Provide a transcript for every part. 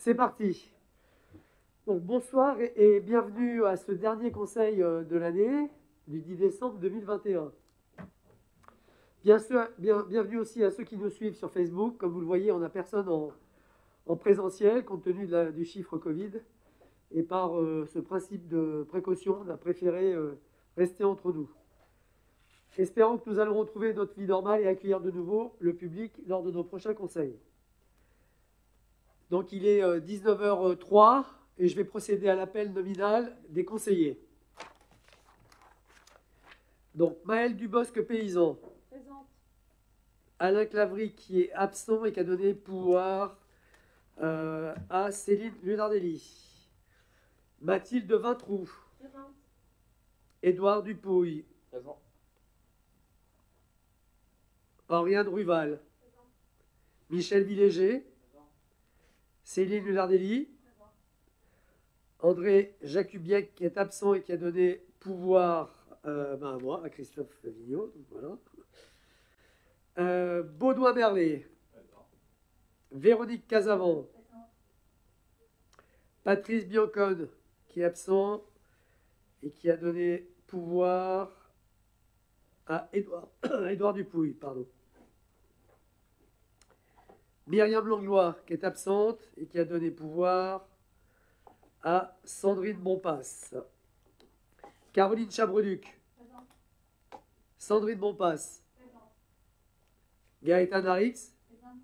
C'est parti. Donc bonsoir et bienvenue à ce dernier conseil de l'année du 10 décembre 2021. Bienvenue aussi à ceux qui nous suivent sur Facebook. Comme vous le voyez, on n'a personne en présentiel compte tenu du chiffre Covid. Et par ce principe de précaution, on a préféré rester entre nous. Espérons que nous allons retrouver notre vie normale et accueillir de nouveau le public lors de nos prochains conseils. Donc il est 19h03 et je vais procéder à l'appel nominal des conseillers. Donc Maëlle Dubosc, paysan. Présente. Alain Clavry qui est absent et qui a donné pouvoir à Céline Lunardelli. Mathilde Vintroux. Présente. Édouard Dupouille. Présent. Oriane Ruval. Présente. Michel Villéger. Présent. Céline Lunardelli. André Jacubiec qui est absent et qui a donné pouvoir à moi, à Christophe Vignot. Donc voilà. Baudouin Merlet. Présent. Véronique Casavant. Présente. Patrice Biancone qui est absent et qui a donné pouvoir à Édouard Dupouille. Pardon. Myriam Langlois qui est absente et qui a donné pouvoir à Sandrine Bonpasse. Caroline Chabreduc. Présente. Sandrine Bonpasse. Présente. Gaëtan Arix. Présente.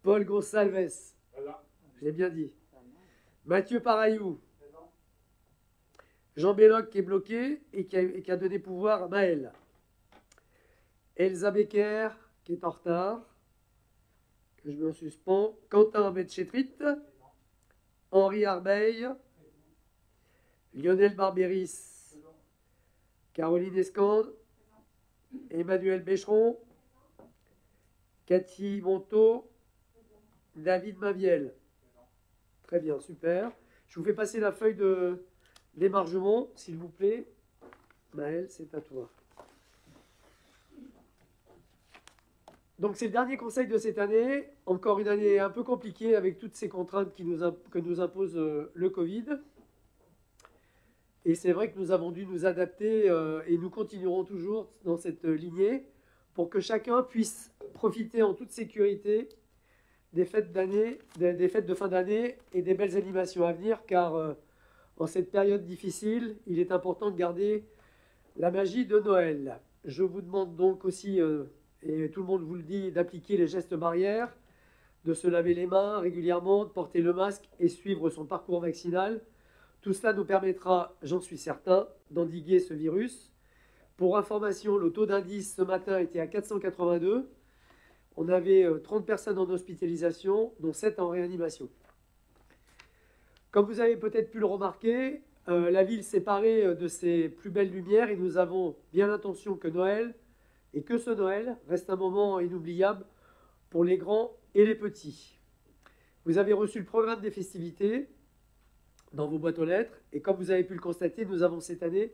Paul Gonsalves. Présent. Je l'ai bien dit. Mathieu Parayou. Présent. Jean Belloc qui est bloqué et qui a donné pouvoir à Maëlle. Elsa Becker qui est en retard, que je mets en suspens. Quentin Betchetrit. Henri Arbeil. Lionel Barbéris. Présent. Caroline Escande. Emmanuel Bécheron. Cathy Monteau. David Maviel. Très bien, super. Je vous fais passer la feuille de d'émargement, s'il vous plaît. Maëlle, c'est à toi. Donc c'est le dernier conseil de cette année. Encore une année un peu compliquée avec toutes ces contraintes que nous impose le Covid. Et c'est vrai que nous avons dû nous adapter et nous continuerons toujours dans cette lignée pour que chacun puisse profiter en toute sécurité des fêtes de fin d'année et des belles animations à venir, car en cette période difficile, il est important de garder la magie de Noël. Je vous demande donc aussi, et tout le monde vous le dit, d'appliquer les gestes barrières, de se laver les mains régulièrement, de porter le masque et suivre son parcours vaccinal. Tout cela nous permettra, j'en suis certain, d'endiguer ce virus. Pour information, le taux d'indice ce matin était à 482. On avait 30 personnes en hospitalisation, dont 7 en réanimation. Comme vous avez peut-être pu le remarquer, la ville s'est parée de ses plus belles lumières et nous avons bien l'intention que Noël, et que ce Noël, reste un moment inoubliable pour les grands et les petits. Vous avez reçu le programme des festivités dans vos boîtes aux lettres et comme vous avez pu le constater, nous avons cette année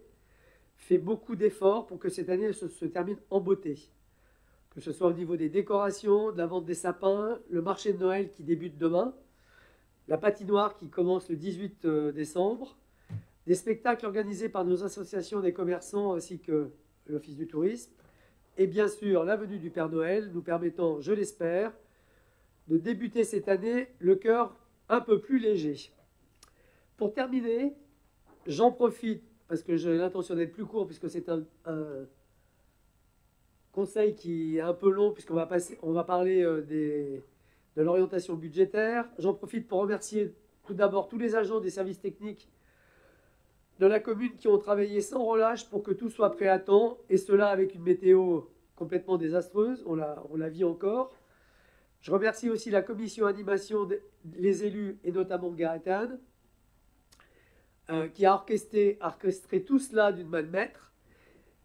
fait beaucoup d'efforts pour que cette année se termine en beauté. Que ce soit au niveau des décorations, de la vente des sapins, le marché de Noël qui débute demain, la patinoire qui commence le 18 décembre, des spectacles organisés par nos associations des commerçants ainsi que l'Office du tourisme, et bien sûr la venue du Père Noël nous permettant, je l'espère, de débuter cette année le cœur un peu plus léger. Pour terminer, j'en profite, parce que j'ai l'intention d'être plus court, puisque c'est un conseil qui est un peu long, puisqu'on va parler de l'orientation budgétaire. J'en profite pour remercier tout d'abord tous les agents des services techniques de la commune qui ont travaillé sans relâche pour que tout soit prêt à temps, et cela avec une météo complètement désastreuse, on la vit encore. Je remercie aussi la commission animation, les élus, et notamment Gaëtan, qui a orchestré tout cela d'une main de maître,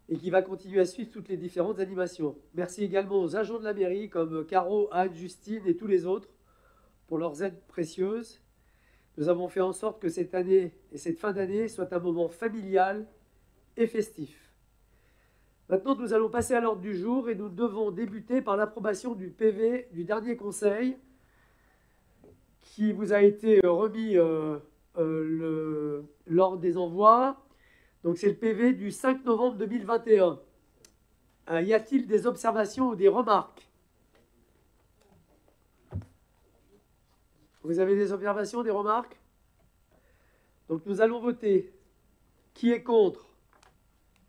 et qui va continuer à suivre toutes les différentes animations. Merci également aux agents de la mairie, comme Caro, Anne, Justine et tous les autres, pour leurs aides précieuses. Nous avons fait en sorte que cette année et cette fin d'année soient un moment familial et festif. Maintenant, nous allons passer à l'ordre du jour et nous devons débuter par l'approbation du PV du dernier conseil qui vous a été remis lors des envois. Donc c'est le PV du 5 novembre 2021. Y a-t-il des observations ou des remarques? Vous avez des observations, des remarques? Donc nous allons voter. Qui est contre?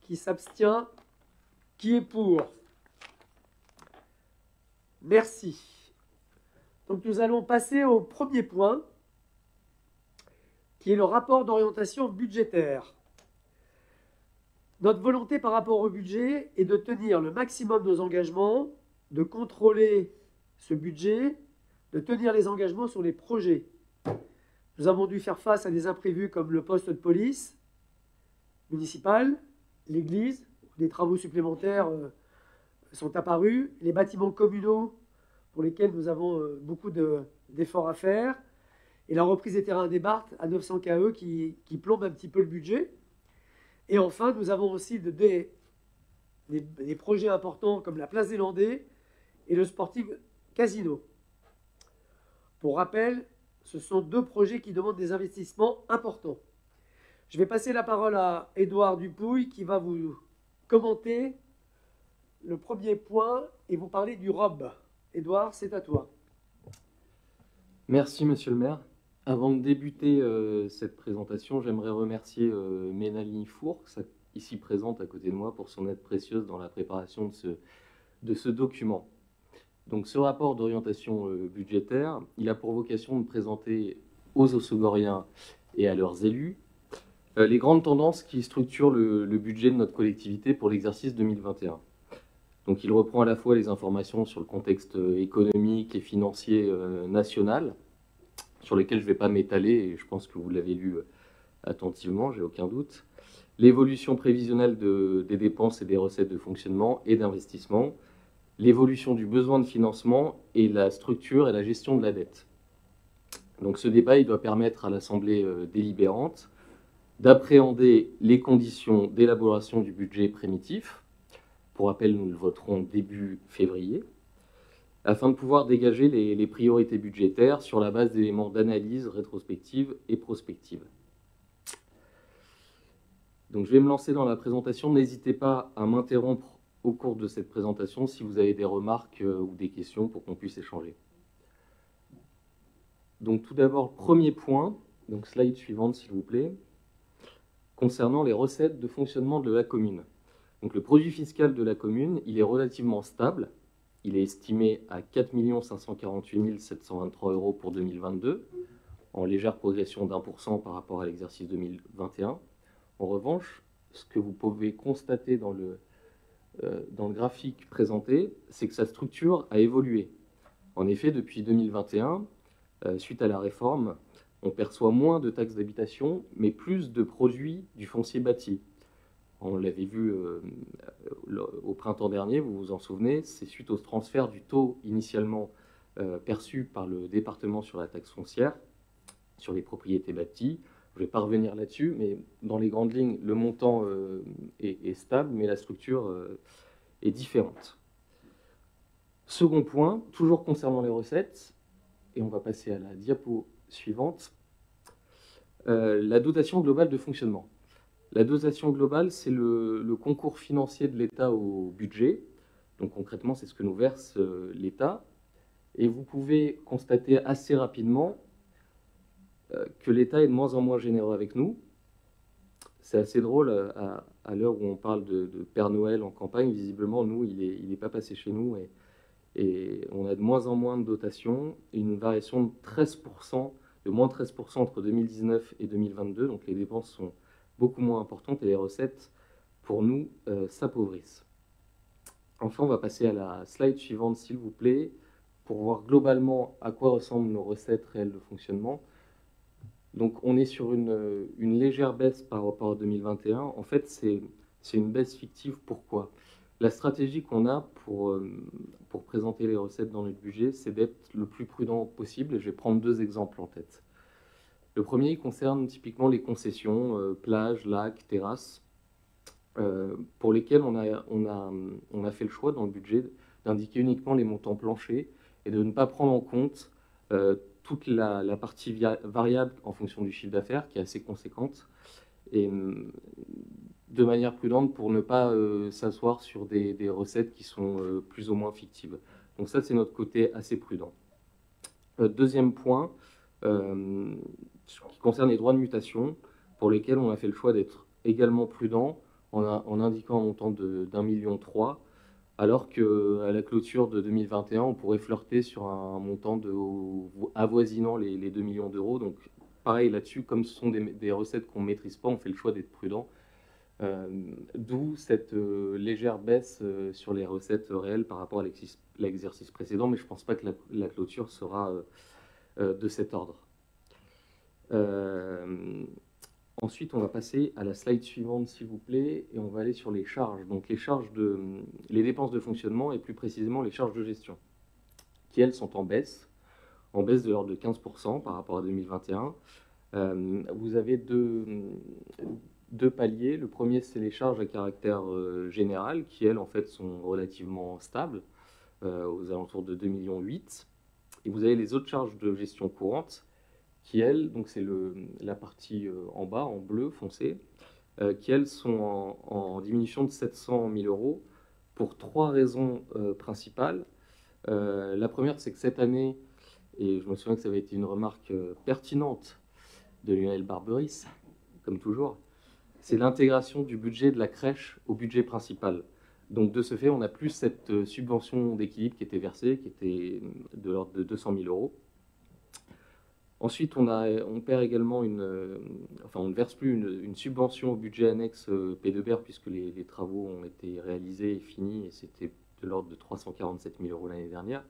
Qui s'abstient? Qui est pour? Merci. Donc nous allons passer au premier point, qui est le rapport d'orientation budgétaire. Notre volonté par rapport au budget est de tenir le maximum nos engagements, de contrôler ce budget, de tenir les engagements sur les projets. Nous avons dû faire face à des imprévus comme le poste de police municipal, l'église, des travaux supplémentaires sont apparus, les bâtiments communaux pour lesquels nous avons beaucoup d'efforts à faire, et la reprise des terrains des Barthes à 900 KE qui plombe un petit peu le budget. Et enfin, nous avons aussi des projets importants comme la place des Landais et le Sporting Casino. Pour rappel, ce sont deux projets qui demandent des investissements importants. Je vais passer la parole à Édouard Dupouille qui va vous commenter le premier point et vous parler du ROB. Édouard, c'est à toi. Merci, monsieur le maire. Avant de débuter cette présentation, j'aimerais remercier Mélanie Fourx, ici présente à côté de moi, pour son aide précieuse dans la préparation de ce document. Donc, ce rapport d'orientation budgétaire, il a pour vocation de présenter aux Osogoriens et à leurs élus les grandes tendances qui structurent le budget de notre collectivité pour l'exercice 2021. Donc, il reprend à la fois les informations sur le contexte économique et financier national, sur lesquels je ne vais pas m'étaler, et je pense que vous l'avez lu attentivement, j'ai aucun doute. L'évolution prévisionnelle des dépenses et des recettes de fonctionnement et d'investissement, l'évolution du besoin de financement et la structure et la gestion de la dette. Donc ce débat, il doit permettre à l'Assemblée délibérante d'appréhender les conditions d'élaboration du budget primitif. Pour rappel, nous le voterons début février, afin de pouvoir dégager les priorités budgétaires sur la base d'éléments d'analyse rétrospective et prospective. Donc je vais me lancer dans la présentation. N'hésitez pas à m'interrompre au cours de cette présentation si vous avez des remarques ou des questions pour qu'on puisse échanger. Donc tout d'abord, premier point, donc slide suivante s'il vous plaît, concernant les recettes de fonctionnement de la commune. Donc le produit fiscal de la commune, il est relativement stable. Il est estimé à 4 548 723 € pour 2022, en légère progression d'1% par rapport à l'exercice 2021. En revanche, ce que vous pouvez constater dans le graphique présenté, c'est que sa structure a évolué. En effet, depuis 2021, suite à la réforme, on perçoit moins de taxes d'habitation, mais plus de produits du foncier bâti. On l'avait vu au printemps dernier, vous vous en souvenez, c'est suite au transfert du taux initialement perçu par le département sur la taxe foncière, sur les propriétés bâties. Je ne vais pas revenir là-dessus, mais dans les grandes lignes, le montant est stable, mais la structure est différente. Second point, toujours concernant les recettes, et on va passer à la diapo suivante, la dotation globale de fonctionnement. La dotation globale, c'est le concours financier de l'État au budget. Donc concrètement, c'est ce que nous verse l'État. Et vous pouvez constater assez rapidement que l'État est de moins en moins généreux avec nous. C'est assez drôle, à l'heure où on parle de Père Noël en campagne, visiblement, nous, il n'est pas passé chez nous. Et on a de moins en moins de dotations, une variation de 13%, de moins 13% entre 2019 et 2022. Donc les dépenses sont beaucoup moins importantes et les recettes, pour nous, s'appauvrissent. Enfin, on va passer à la slide suivante, s'il vous plaît, pour voir globalement à quoi ressemblent nos recettes réelles de fonctionnement. Donc, on est sur une légère baisse par rapport à 2021. En fait, c'est une baisse fictive. Pourquoi? La stratégie qu'on a pour présenter les recettes dans notre budget, c'est d'être le plus prudent possible. Et je vais prendre deux exemples en tête. Le premier concerne typiquement les concessions, plages, lacs, terrasses, pour lesquelles on a fait le choix dans le budget d'indiquer uniquement les montants planchers et de ne pas prendre en compte toute la partie variable en fonction du chiffre d'affaires qui est assez conséquente, et de manière prudente pour ne pas s'asseoir sur des recettes qui sont plus ou moins fictives. Donc ça, c'est notre côté assez prudent. Deuxième point, qui concerne les droits de mutation, pour lesquels on a fait le choix d'être également prudent en indiquant un montant d'1,3 million, alors qu'à la clôture de 2021, on pourrait flirter sur un montant avoisinant les 2 millions d'euros. Donc pareil là-dessus, comme ce sont des recettes qu'on ne maîtrise pas, on fait le choix d'être prudent. D'où cette légère baisse sur les recettes réelles par rapport à l'exercice précédent, mais je ne pense pas que la clôture sera de cet ordre. Ensuite, on va passer à la slide suivante, s'il vous plaît, et on va aller sur les charges. Donc les dépenses de fonctionnement et plus précisément les charges de gestion, qui elles sont en baisse de l'ordre de 15% par rapport à 2021. Vous avez deux paliers. Le premier, c'est les charges à caractère général, qui elles, en fait, sont relativement stables, aux alentours de 2,8 millions. Et vous avez les autres charges de gestion courante, qui elles, donc c'est la partie en bas, en bleu foncé, qui elles sont en diminution de 700 000 euros pour trois raisons principales. La première, c'est que cette année, et je me souviens que ça avait été une remarque pertinente de Lionel Barberis, comme toujours, c'est l'intégration du budget de la crèche au budget principal. Donc de ce fait, on n'a plus cette subvention d'équilibre qui était versée, qui était de l'ordre de 200 000 euros. Ensuite, on perd également on ne verse plus une subvention au budget annexe P2BR puisque les travaux ont été réalisés et finis et c'était de l'ordre de 347 000 euros l'année dernière.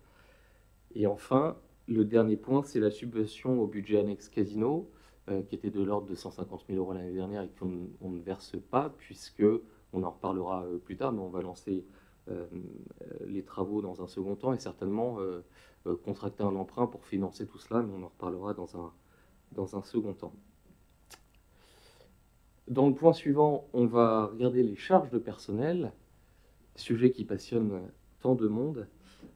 Et enfin, le dernier point, c'est la subvention au budget annexe Casino qui était de l'ordre de 150 000 euros l'année dernière et qu'on ne verse pas puisque, on en reparlera plus tard, mais on va lancer les travaux dans un second temps et certainement contracter un emprunt pour financer tout cela, mais on en reparlera dans un second temps. Dans le point suivant, on va regarder les charges de personnel, sujet qui passionne tant de monde,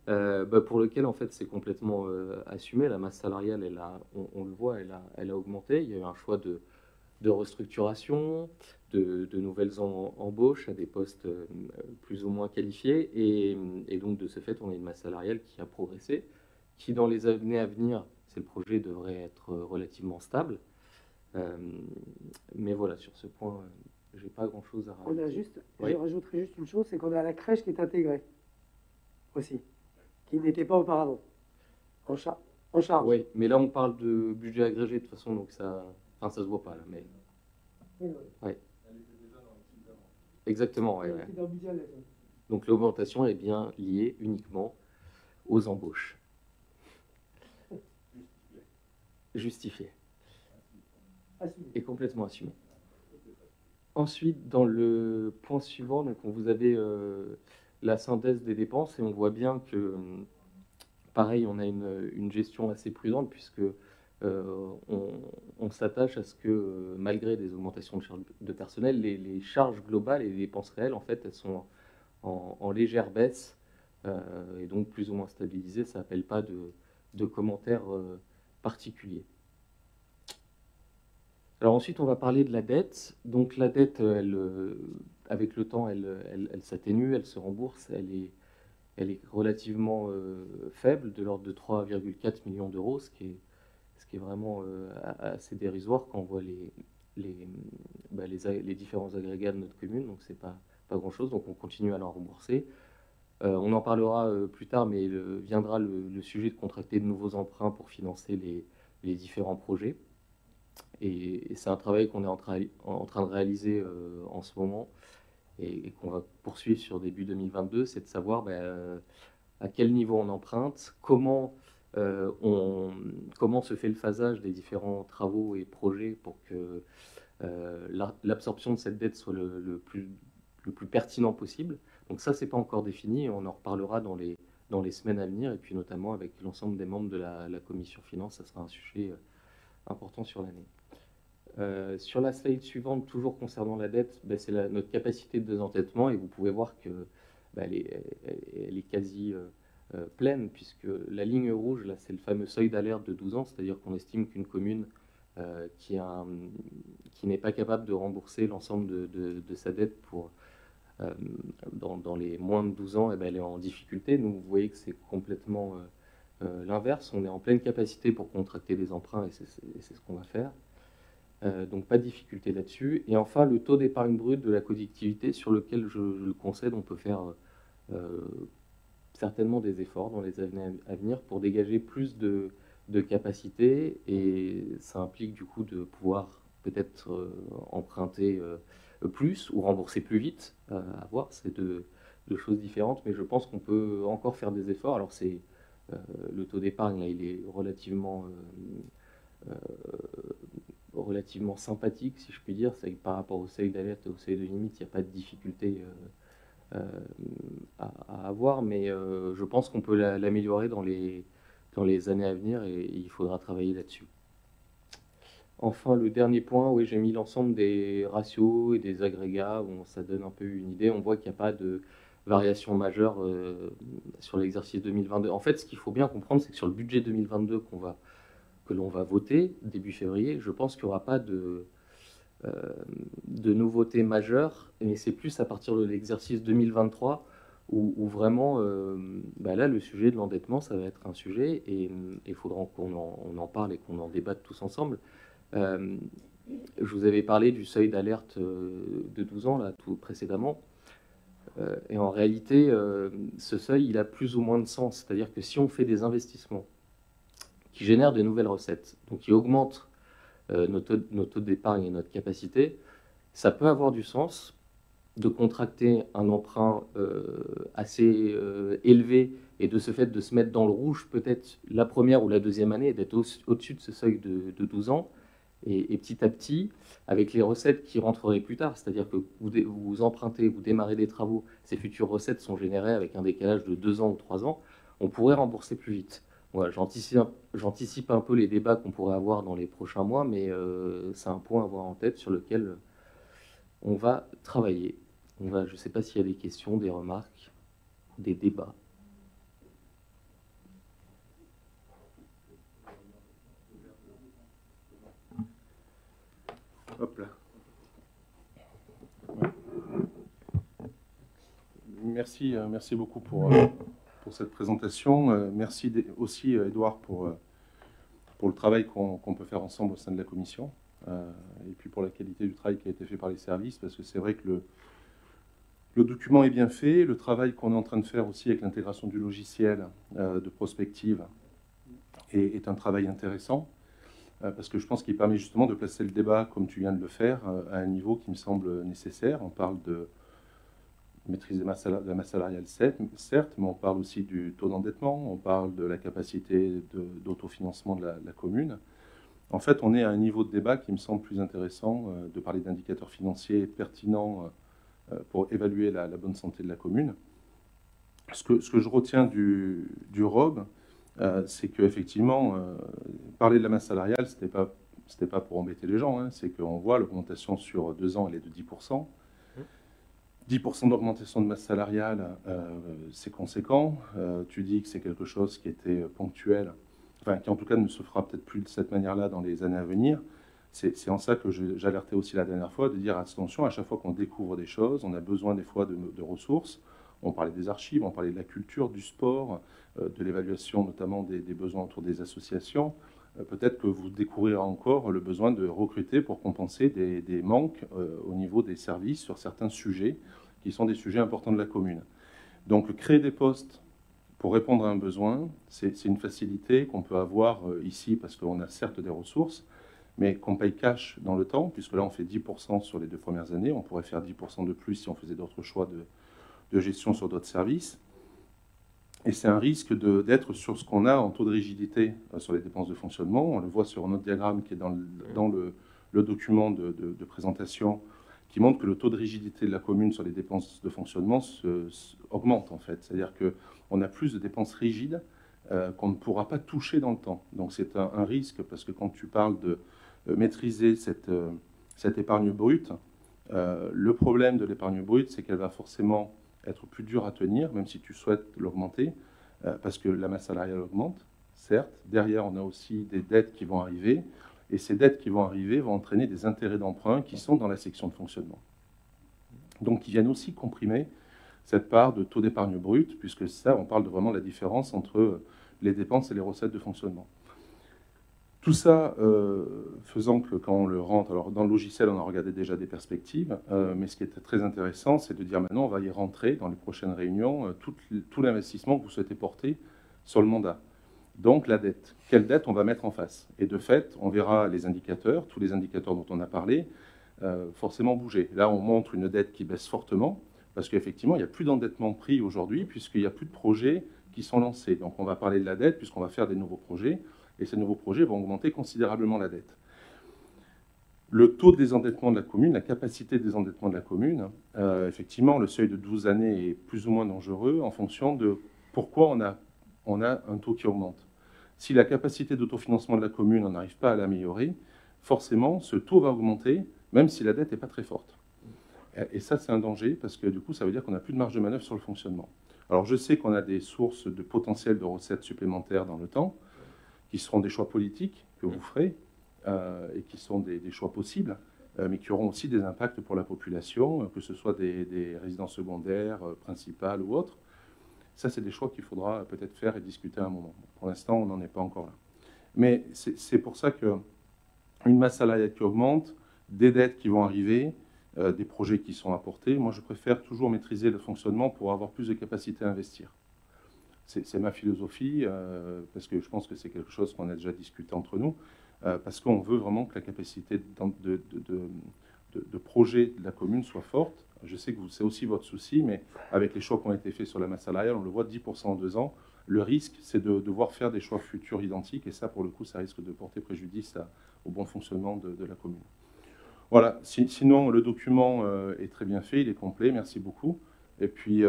pour lequel en fait c'est complètement assumé. La masse salariale, on le voit, elle a augmenté. Il y a eu un choix de restructuration, de nouvelles embauches à des postes plus ou moins qualifiés, et donc de ce fait, on a une masse salariale qui a progressé, qui dans les années à venir, c'est le projet, devrait être relativement stable. Mais voilà, sur ce point, j'ai pas grand-chose à rajouter. Je rajouterai juste une chose, c'est qu'on a la crèche qui est intégrée aussi, qui n'était pas auparavant, en charge. Oui, mais là on parle de budget agrégé de toute façon, donc ça se voit pas là, mais... Oui. Ouais. Exactement, ouais. Donc l'augmentation est bien liée uniquement aux embauches. Justifié. Et complètement assumé. Ensuite, dans le point suivant, donc vous avez la synthèse des dépenses et on voit bien que, pareil, on a une gestion assez prudente puisque on s'attache à ce que, malgré des augmentations de charges de personnel, les charges globales et les dépenses réelles, en fait, elles sont en légère baisse et donc plus ou moins stabilisées. Ça n'appelle pas de commentaires particuliers. Alors ensuite, on va parler de la dette. Donc la dette, avec le temps, elle s'atténue, elle se rembourse, elle est relativement faible, de l'ordre de 3,4 millions d'euros, ce qui est vraiment assez dérisoire quand on voit les différents agrégats de notre commune, donc c'est pas grand-chose, donc on continue à l'en rembourser. On en parlera plus tard, mais viendra le sujet de contracter de nouveaux emprunts pour financer les différents projets. Et c'est un travail qu'on est en train de réaliser en ce moment et qu'on va poursuivre sur début 2022, c'est de savoir à quel niveau on emprunte, comment se fait le phasage des différents travaux et projets pour que l'absorption de cette dette soit le plus pertinent possible. Donc ça, c'est pas encore défini, on en reparlera dans les semaines à venir, et puis notamment avec l'ensemble des membres de la commission finance, ça sera un sujet important sur l'année. Sur la slide suivante, toujours concernant la dette, c'est notre capacité de désendettement, et vous pouvez voir que elle est quasi pleine, puisque la ligne rouge, là, c'est le fameux seuil d'alerte de 12 ans, c'est-à-dire qu'on estime qu'une commune qui n'est pas capable de rembourser l'ensemble de sa dette dans les moins de 12 ans, eh ben, elle est en difficulté. Nous, vous voyez que c'est complètement l'inverse. On est en pleine capacité pour contracter des emprunts, et c'est ce qu'on va faire. Donc pas de difficulté là-dessus. Et enfin, le taux d'épargne brute de la collectivité, sur lequel je le concède, on peut faire certainement des efforts dans les années à venir pour dégager plus de capacité, et ça implique du coup de pouvoir peut-être emprunter plus ou rembourser plus vite, à voir, c'est deux choses différentes, mais je pense qu'on peut encore faire des efforts. Alors c'est le taux d'épargne, là, il est relativement sympathique, si je puis dire. C'est que par rapport au seuil d'alerte et au seuil de limite, il n'y a pas de difficulté à avoir, mais je pense qu'on peut l'améliorer dans les années à venir, et il faudra travailler là-dessus. Enfin, le dernier point, oui, j'ai mis l'ensemble des ratios et des agrégats, bon, ça donne un peu une idée. On voit qu'il n'y a pas de variation majeure sur l'exercice 2022. En fait, ce qu'il faut bien comprendre, c'est que sur le budget 2022 que l'on va voter début février, je pense qu'il n'y aura pas de nouveautés majeures, mais c'est plus à partir de l'exercice 2023 où vraiment, là, le sujet de l'endettement, ça va être un sujet, et il faudra qu'on en parle et qu'on en débatte tous ensemble. Je vous avais parlé du seuil d'alerte de 12 ans, là, tout précédemment. Et en réalité, ce seuil, il a plus ou moins de sens. C'est-à-dire que si on fait des investissements qui génèrent de nouvelles recettes, donc qui augmentent nos taux d'épargne et notre capacité, ça peut avoir du sens de contracter un emprunt assez élevé, et de ce fait de se mettre dans le rouge peut-être la première ou la deuxième année, et d'être au-dessus de ce seuil de 12 ans. Et petit à petit, avec les recettes qui rentreraient plus tard, c'est-à-dire que vous empruntez, vous démarrez des travaux, ces futures recettes sont générées avec un décalage de 2 ans ou 3 ans, on pourrait rembourser plus vite. Voilà, j'anticipe un peu les débats qu'on pourrait avoir dans les prochains mois, mais c'est un point à avoir en tête sur lequel on va travailler. Je ne sais pas s'il y a des questions, des remarques, des débats. Hop là. Merci beaucoup pour cette présentation. Merci aussi, Edouard, pour le travail qu'on peut faire ensemble au sein de la commission, et puis pour la qualité du travail qui a été fait par les services, parce que c'est vrai que le document est bien fait. Le travail qu'on est en train de faire aussi avec l'intégration du logiciel de prospective est un travail intéressant, parce que je pense qu'il permet justement de placer le débat, comme tu viens de le faire, à un niveau qui me semble nécessaire. On parle de maîtrise de la masse salariale, certes, mais on parle aussi du taux d'endettement, on parle de la capacité d'autofinancement de la commune. En fait, on est à un niveau de débat qui me semble plus intéressant, de parler d'indicateurs financiers pertinents pour évaluer la bonne santé de la commune. Ce que je retiens du ROB, c'est qu'effectivement, parler de la masse salariale, c'était pas pour embêter les gens, hein, c'est qu'on voit l'augmentation sur 2 ans, elle est de 10%. 10% d'augmentation de masse salariale, c'est conséquent. Tu dis que c'est quelque chose qui était ponctuel, enfin qui en tout cas ne se fera peut-être plus de cette manière-là dans les années à venir. C'est en ça que j'alertais aussi la dernière fois, de dire attention, à chaque fois qu'on découvre des choses, on a besoin des fois de ressources. On parlait des archives, on parlait de la culture, du sport, de l'évaluation notamment des besoins autour des associations. Peut-être que vous découvrirez encore le besoin de recruter pour compenser des manques au niveau des services sur certains sujets qui sont des sujets importants de la commune. Donc créer des postes pour répondre à un besoin, c'est une facilité qu'on peut avoir ici parce qu'on a certes des ressources, mais qu'on paye cash dans le temps, puisque là on fait 10% sur les 2 premières années, on pourrait faire 10% de plus si on faisait d'autres choix de gestion sur d'autres services. Et c'est un risque d'être sur ce qu'on a en taux de rigidité sur les dépenses de fonctionnement. On le voit sur notre diagramme qui est dans le document de présentation, qui montre que le taux de rigidité de la commune sur les dépenses de fonctionnement augmente en fait. C'est-à-dire qu'on a plus de dépenses rigides qu'on ne pourra pas toucher dans le temps. Donc c'est un risque, parce que quand tu parles de maîtriser cette épargne brute, le problème de l'épargne brute, c'est qu'elle va forcément être plus dure à tenir, même si tu souhaites l'augmenter, parce que la masse salariale augmente, certes. Derrière, on a aussi des dettes qui vont arriver, et ces dettes qui vont arriver vont entraîner des intérêts d'emprunt qui sont dans la section de fonctionnement. Donc, ils viennent aussi comprimer cette part de taux d'épargne brute, puisque ça, on parle de vraiment la différence entre les dépenses et les recettes de fonctionnement. Tout ça faisant que quand on le rentre, alors dans le logiciel, on a regardé déjà des perspectives, mais ce qui est très intéressant, c'est de dire maintenant, on va y rentrer dans les prochaines réunions, tout l'investissement que vous souhaitez porter sur le mandat. Donc la dette. Quelle dette on va mettre en face? Et de fait, on verra les indicateurs, tous les indicateurs dont on a parlé, forcément bouger. Là, on montre une dette qui baisse fortement, parce qu'effectivement, il n'y a plus d'endettement pris aujourd'hui, puisqu'il n'y a plus de projets qui sont lancés. Donc on va parler de la dette, puisqu'on va faire des nouveaux projets, et ces nouveaux projets vont augmenter considérablement la dette. Le taux de désendettement de la commune, la capacité de désendettement de la commune, effectivement, le seuil de 12 années est plus ou moins dangereux en fonction de pourquoi on a un taux qui augmente. Si la capacité d'autofinancement de la commune, on n'arrive pas à l'améliorer, forcément, ce taux va augmenter, même si la dette n'est pas très forte. Et ça, c'est un danger, parce que du coup, ça veut dire qu'on n'a plus de marge de manœuvre sur le fonctionnement. Alors, je sais qu'on a des sources de potentiel de recettes supplémentaires dans le temps, qui seront des choix politiques que vous ferez, et qui sont des choix possibles, mais qui auront aussi des impacts pour la population, que ce soit des résidences secondaires, principales ou autres. Ça, c'est des choix qu'il faudra peut-être faire et discuter à un moment. Pour l'instant, on n'en est pas encore là. Mais c'est pour ça qu'une masse salariale qui augmente, des dettes qui vont arriver, des projets qui sont apportés, moi, je préfère toujours maîtriser le fonctionnement pour avoir plus de capacité à investir. C'est ma philosophie, parce que je pense que c'est quelque chose qu'on a déjà discuté entre nous, parce qu'on veut vraiment que la capacité de projet de la commune soit forte. Je sais que c'est aussi votre souci, mais avec les choix qui ont été faits sur la masse salariale, on le voit, 10% en 2 ans, le risque, c'est de devoir faire des choix futurs identiques, et ça, pour le coup, ça risque de porter préjudice au bon fonctionnement de la commune. Voilà, sinon, le document est très bien fait, il est complet, merci beaucoup. Et puis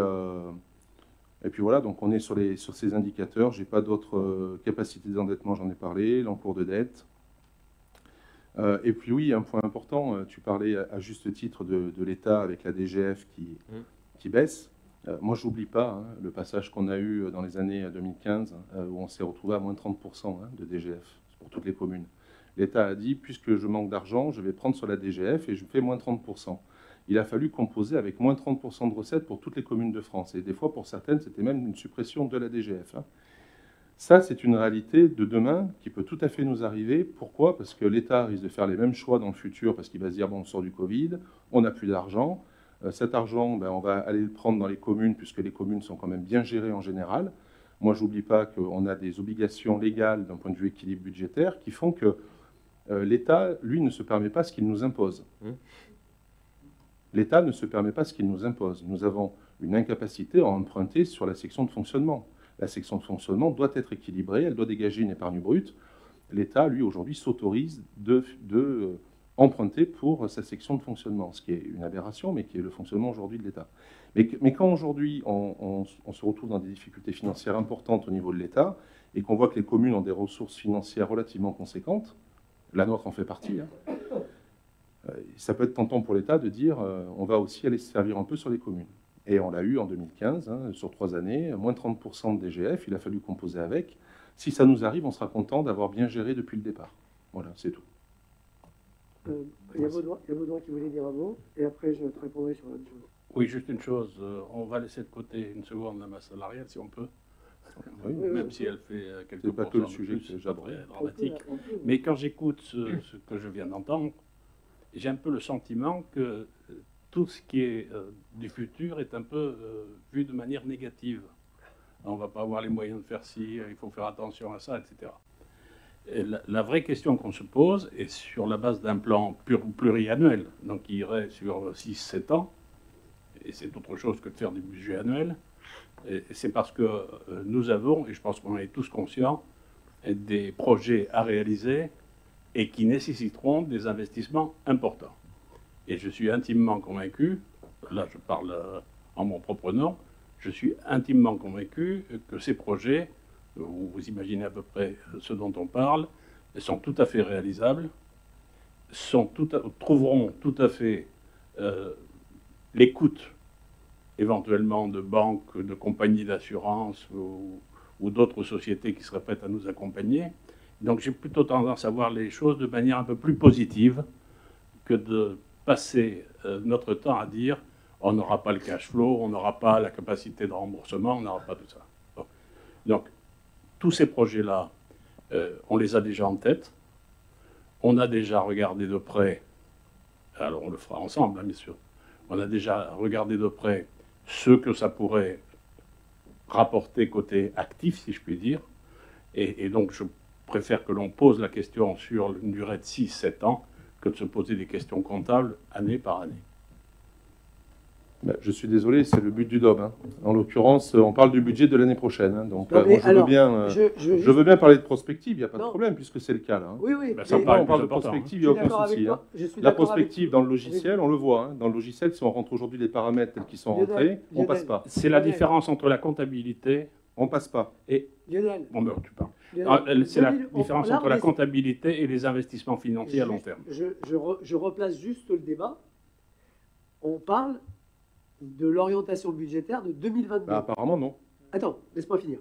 voilà, donc on est sur ces indicateurs. Je n'ai pas d'autres capacités d'endettement, j'en ai parlé, l'encours de dette. Et puis oui, un point important, tu parlais à juste titre de l'État avec la DGF qui baisse. Moi, je n'oublie pas le passage qu'on a eu dans les années 2015, où on s'est retrouvé à moins 30% de DGF pour toutes les communes. L'État a dit, puisque je manque d'argent, je vais prendre sur la DGF et je fais moins 30%. Il a fallu composer avec moins 30% de recettes pour toutes les communes de France. Et des fois, pour certaines, c'était même une suppression de la DGF. Ça, c'est une réalité de demain qui peut tout à fait nous arriver. Pourquoi? Parce que l'État risque de faire les mêmes choix dans le futur, parce qu'il va se dire, bon, on sort du Covid, on n'a plus d'argent. Cet argent, on va aller le prendre dans les communes, puisque les communes sont quand même bien gérées en général. Moi, je n'oublie pas qu'on a des obligations légales d'un point de vue équilibre budgétaire qui font que l'État, lui, ne se permet pas ce qu'il nous impose. L'État ne se permet pas ce qu'il nous impose. Nous avons une incapacité à emprunter sur la section de fonctionnement. La section de fonctionnement doit être équilibrée, elle doit dégager une épargne brute. L'État, lui, aujourd'hui, s'autorise de emprunter pour sa section de fonctionnement, ce qui est une aberration, mais qui est le fonctionnement aujourd'hui de l'État. Mais quand aujourd'hui on se retrouve dans des difficultés financières importantes au niveau de l'État, et qu'on voit que les communes ont des ressources financières relativement conséquentes, la nôtre en fait partie, ça peut être tentant pour l'État de dire on va aussi aller se servir un peu sur les communes. Et on l'a eu en 2015, sur 3 années, moins 30% de DGF, il a fallu composer avec. Si ça nous arrive, on sera content d'avoir bien géré depuis le départ. Voilà, c'est tout. Il y a Baudouin qui voulait dire un mot, et après je te répondrai sur autre chose. Oui, juste une chose, on va laisser de côté une seconde la masse salariale, si on peut. Oui, même si elle fait quelques pas que le sujet que j'aborde. Dramatique. Mais quand j'écoute ce que je viens d'entendre, j'ai un peu le sentiment que tout ce qui est du futur est un peu vu de manière négative. On ne va pas avoir les moyens de faire ci, il faut faire attention à ça, etc. Et la vraie question qu'on se pose est sur la base d'un plan pluriannuel, donc qui irait sur 6-7 ans, et c'est autre chose que de faire des budgets annuels. Et c'est parce que nous avons, et je pense qu'on est tous conscients, des projets à réaliser et qui nécessiteront des investissements importants. Et je suis intimement convaincu, là je parle en mon propre nom, je suis intimement convaincu que ces projets, vous imaginez à peu près ce dont on parle, sont tout à fait réalisables, trouveront tout à fait l'écoute éventuellement de banques, de compagnies d'assurance ou d'autres sociétés qui seraient prêtes à nous accompagner. Donc j'ai plutôt tendance à voir les choses de manière un peu plus positive que de passer notre temps à dire on n'aura pas le cash flow, on n'aura pas la capacité de remboursement, on n'aura pas tout ça. Bon. Donc tous ces projets-là, on les a déjà en tête. On a déjà regardé de près, alors on le fera ensemble, hein, bien sûr, on a déjà regardé de près ce que ça pourrait rapporter côté actif, si je puis dire. Et donc je préfère que l'on pose la question sur une durée de 6-7 ans que de se poser des questions comptables année par année. Je suis désolé, c'est le but du DOB. Hein. En l'occurrence, on parle du budget de l'année prochaine. Hein. Donc, non, moi, je veux bien parler de prospective, il n'y a pas de problème, puisque c'est le cas. Là, hein. Oui, oui. Ça me paraît on parle de important, prospective, il n'y a aucun souci. Hein. La prospective dans le logiciel, on le voit. Hein. Dans le logiciel, si on rentre aujourd'hui les paramètres tels qu'ils sont rentrés, on ne passe pas. C'est la différence entre la comptabilité... On ne passe pas. Et... Lionel. Bon, ben, tu parles. C'est la différence entre la comptabilité et les investissements financiers à long terme. Je replace juste le débat. On parle de l'orientation budgétaire de 2022. Bah, apparemment, non. Attends, laisse-moi finir.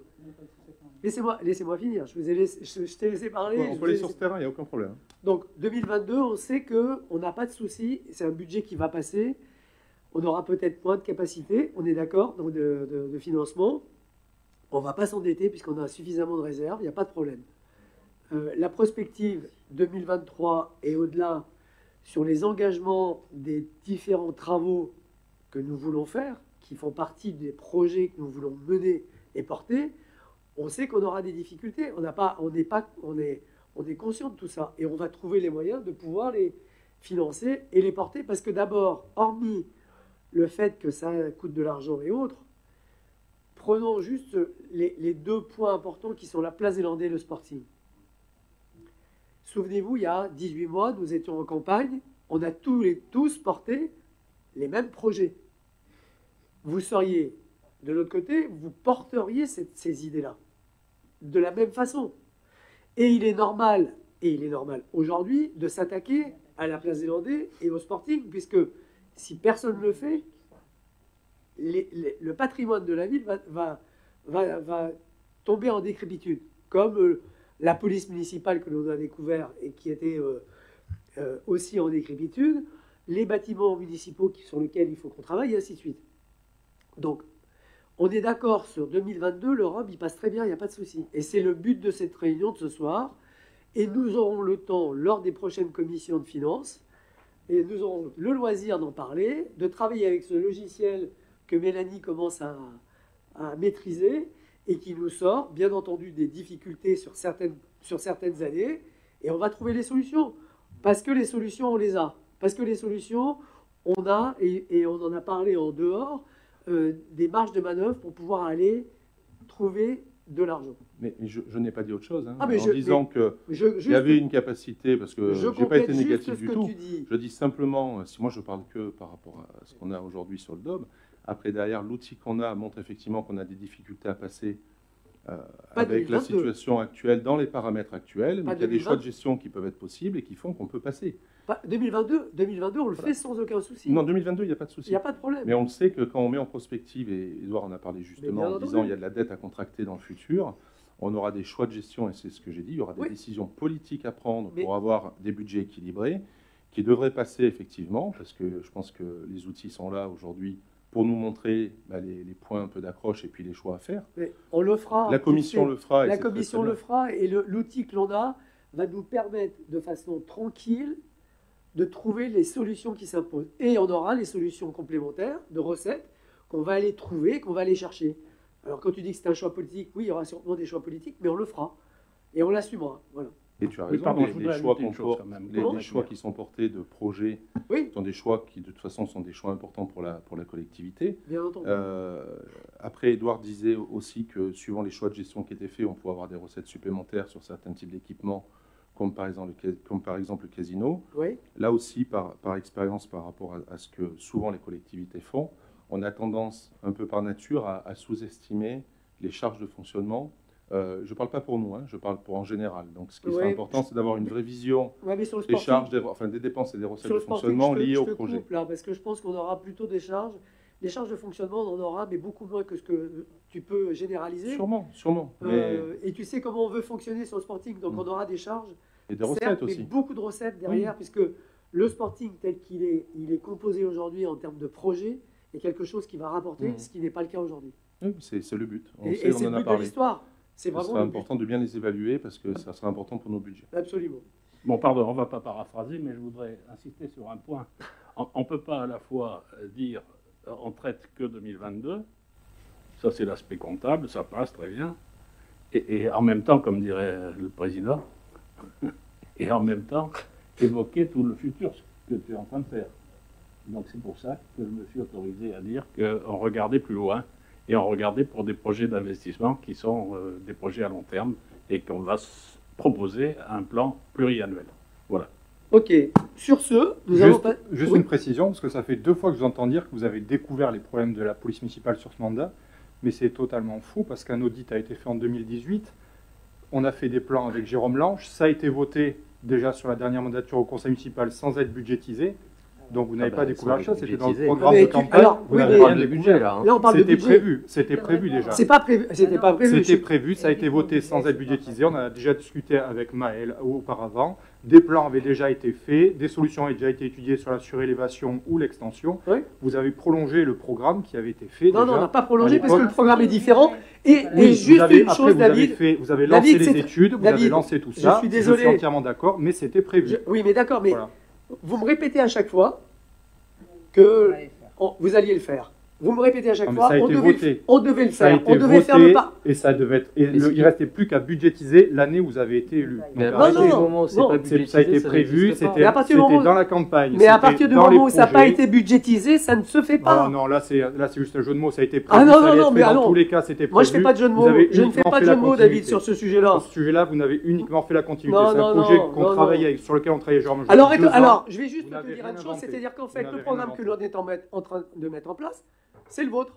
Laissez-moi finir. Je t'ai laissé parler. Ouais, on peut aller sur ce terrain, il n'y a aucun problème. Donc, 2022, on sait qu'on n'a pas de souci. C'est un budget qui va passer. On aura peut-être moins de capacité, on est d'accord, donc de financement. On ne va pas s'endetter puisqu'on a suffisamment de réserves, il n'y a pas de problème. La prospective 2023 et au-delà sur les engagements des différents travaux que nous voulons faire, qui font partie des projets que nous voulons mener et porter, on sait qu'on aura des difficultés. On est conscient de tout ça. Et on va trouver les moyens de pouvoir les financer et les porter. Parce que d'abord, hormis le fait que ça coûte de l'argent et autres, prenons juste les deux points importants qui sont la place des Landais et le Sporting. Souvenez-vous, il y a 18 mois, nous étions en campagne, on a tous porté les mêmes projets. Vous seriez, de l'autre côté, vous porteriez ces idées-là, de la même façon. Et il est normal aujourd'hui, de s'attaquer à la place des Landais et au Sporting, puisque si personne ne le fait, le patrimoine de la ville va tomber en décrépitude, comme la police municipale que l'on a découvert et qui était aussi en décrépitude, les bâtiments municipaux sur lesquels il faut qu'on travaille, et ainsi de suite. Donc, on est d'accord sur 2022, l'Europe, il passe très bien, il n'y a pas de souci. Et c'est le but de cette réunion de ce soir. Et nous aurons le temps, lors des prochaines commissions de finances, et nous aurons le loisir d'en parler, de travailler avec ce logiciel que Mélanie commence à maîtriser et qui nous sort, bien entendu, des difficultés sur certaines années. Et on va trouver les solutions. Parce que les solutions, on les a. Parce que les solutions, on a, et on en a parlé en dehors, des marges de manœuvre pour pouvoir aller trouver de l'argent. Mais je n'ai pas dit autre chose, hein, en disant qu'il y avait une capacité, parce que je n'ai pas été négatif du tout. Je dis simplement, si moi je parle que par rapport à ce qu'on a aujourd'hui sur le DOB, après derrière l'outil qu'on a montre effectivement qu'on a des difficultés à passer avec la situation actuelle, dans les paramètres actuels, mais il y a des choix de gestion qui peuvent être possibles et qui font qu'on peut passer. 2022, on le fait sans aucun souci. Non, 2022, il n'y a pas de souci. Il n'y a pas de problème. Mais on le sait que quand on met en prospective, et Edouard en a parlé justement en disant qu'il y a de la dette à contracter dans le futur, on aura des choix de gestion, et c'est ce que j'ai dit, il y aura des décisions politiques à prendre pour avoir des budgets équilibrés, qui devraient passer effectivement, parce que je pense que les outils sont là aujourd'hui pour nous montrer les points un peu d'accroche et puis les choix à faire. Mais on le fera. La commission le fera. La commission le fera, et l'outil que l'on a va nous permettre de façon tranquille de trouver les solutions qui s'imposent. Et on aura les solutions complémentaires de recettes qu'on va aller trouver, qu'on va aller chercher. Alors quand tu dis que c'est un choix politique, oui, il y aura sûrement des choix politiques, mais on le fera. Et on l'assumera. Voilà. Et tu as raison, les choix qui sont portés de projets sont des choix qui, de toute façon, sont des choix importants pour la collectivité. Bien entendu. Après, Edouard disait aussi que, suivant les choix de gestion qui étaient faits, on pouvait avoir des recettes supplémentaires sur certains types d'équipements, comme par exemple le casino. Oui. Là aussi, par expérience, par rapport à ce que souvent les collectivités font, on a tendance, un peu par nature, à sous-estimer les charges de fonctionnement. Je ne parle pas pour nous, je parle en général. Donc, ce qui est important, c'est d'avoir une vraie vision des charges, des dépenses et des recettes de fonctionnement liées au projet. Là, parce que je pense qu'on aura plutôt des charges Les charges de fonctionnement, on en aura, mais beaucoup moins que ce que tu peux généraliser. Sûrement, sûrement. Mais- Et tu sais comment on veut fonctionner sur le Sporting, donc on aura des charges. Et des recettes certes, aussi. mais beaucoup de recettes derrière, puisque le Sporting tel qu'il est, il est composé aujourd'hui en termes de projet, est quelque chose qui va rapporter, ce qui n'est pas le cas aujourd'hui. Oui, c'est le but. On Et sait, c'est on en le a but de parlé. l'histoire. C'est Ce vraiment sera le but. important de bien les évaluer parce que ça sera important pour nos budgets. Absolument. Bon, pardon, on ne va pas paraphraser, mais je voudrais insister sur un point. On ne peut pas à la fois dire on traite que 2022, ça c'est l'aspect comptable, ça passe très bien, et en même temps, comme dirait le président, et en même temps évoquer tout le futur, ce que tu es en train de faire. Donc c'est pour ça que je me suis autorisé à dire qu'on regardait plus loin, et on regardait pour des projets d'investissement qui sont des projets à long terme, et qu'on va proposer un plan pluriannuel. Voilà. Ok. Sur ce, nous allons... Juste Oui. une précision, parce que ça fait 2 fois que je vous entends dire que vous avez découvert les problèmes de la police municipale sur ce mandat, mais c'est totalement faux, parce qu'un audit a été fait en 2018, on a fait des plans avec Jérôme Lange, ça a été voté déjà sur la dernière mandature au conseil municipal sans être budgétisé, donc vous n'avez pas découvert la chose, c'était dans le budgétisé. programme Mais de tu- campagne, alors, vous oui, n'avez mais- pas On parle de découvert. budget, là. hein. Là, on parle de budget. C'était prévu déjà. C'est pas prévu. C'était pas prévu. C'était prévu, ça a été voté sans être budgétisé. On a déjà discuté avec Maël auparavant. Des plans avaient déjà été faits, des solutions avaient déjà été étudiées sur la surélévation ou l'extension. Oui. Vous avez prolongé le programme qui avait été fait. Non, déjà. non, on n'a pas prolongé à parce que l'époque. le programme est différent. Et Oui, juste vous avez, une après, chose, vous avez David. fait, vous avez David, lancé les c'est- études, vous David, avez lancé tout je ça. suis désolé. Je suis entièrement d'accord, mais c'était prévu. Oui, mais d'accord, mais Voilà. vous me répétez à chaque fois que vous alliez le faire. Vous me répétez à chaque Non, mais fois, ça a été voté. on devait le Ça a faire. été On devait faire le voté pas. et ça devait être. Et Mais ce il qui- restait plus qu'à budgétiser l'année où vous avez été élu. Mais à Donc, partir non, du non, moment où c'est non. pas ça a budgétisé, été ça prévu, n'existe pas. c'était Mais à partir du moment où- dans la campagne. Mais à c'était partir du dans moment les où ça n'a pas projets. été budgétisé, ça ne se fait pas. Ah non, là c'est juste un jeu de mots, ça a été prévu. Ah non, ça non, allait non, être mais fait allons. dans tous les cas, c'était prévu. Moi, je ne fais pas de jeu de Vous mots. avez Je ne fais uniquement pas de fait jeu la de mots, David, continuité. sur ce sujet-là. Sur ce sujet-là, vous n'avez uniquement fait la continuité. Non, C'est non, un projet non, qu'on non, travaillait, sur lequel on travaillait genre. Alors, depuis 2 ans. alors, je vais juste Vous te n'avez dire rien une chose, inventé. c'est-à-dire qu'en Vous fait, n'avez le rien programme que inventé. l'on est en train de mettre en place, c'est le vôtre.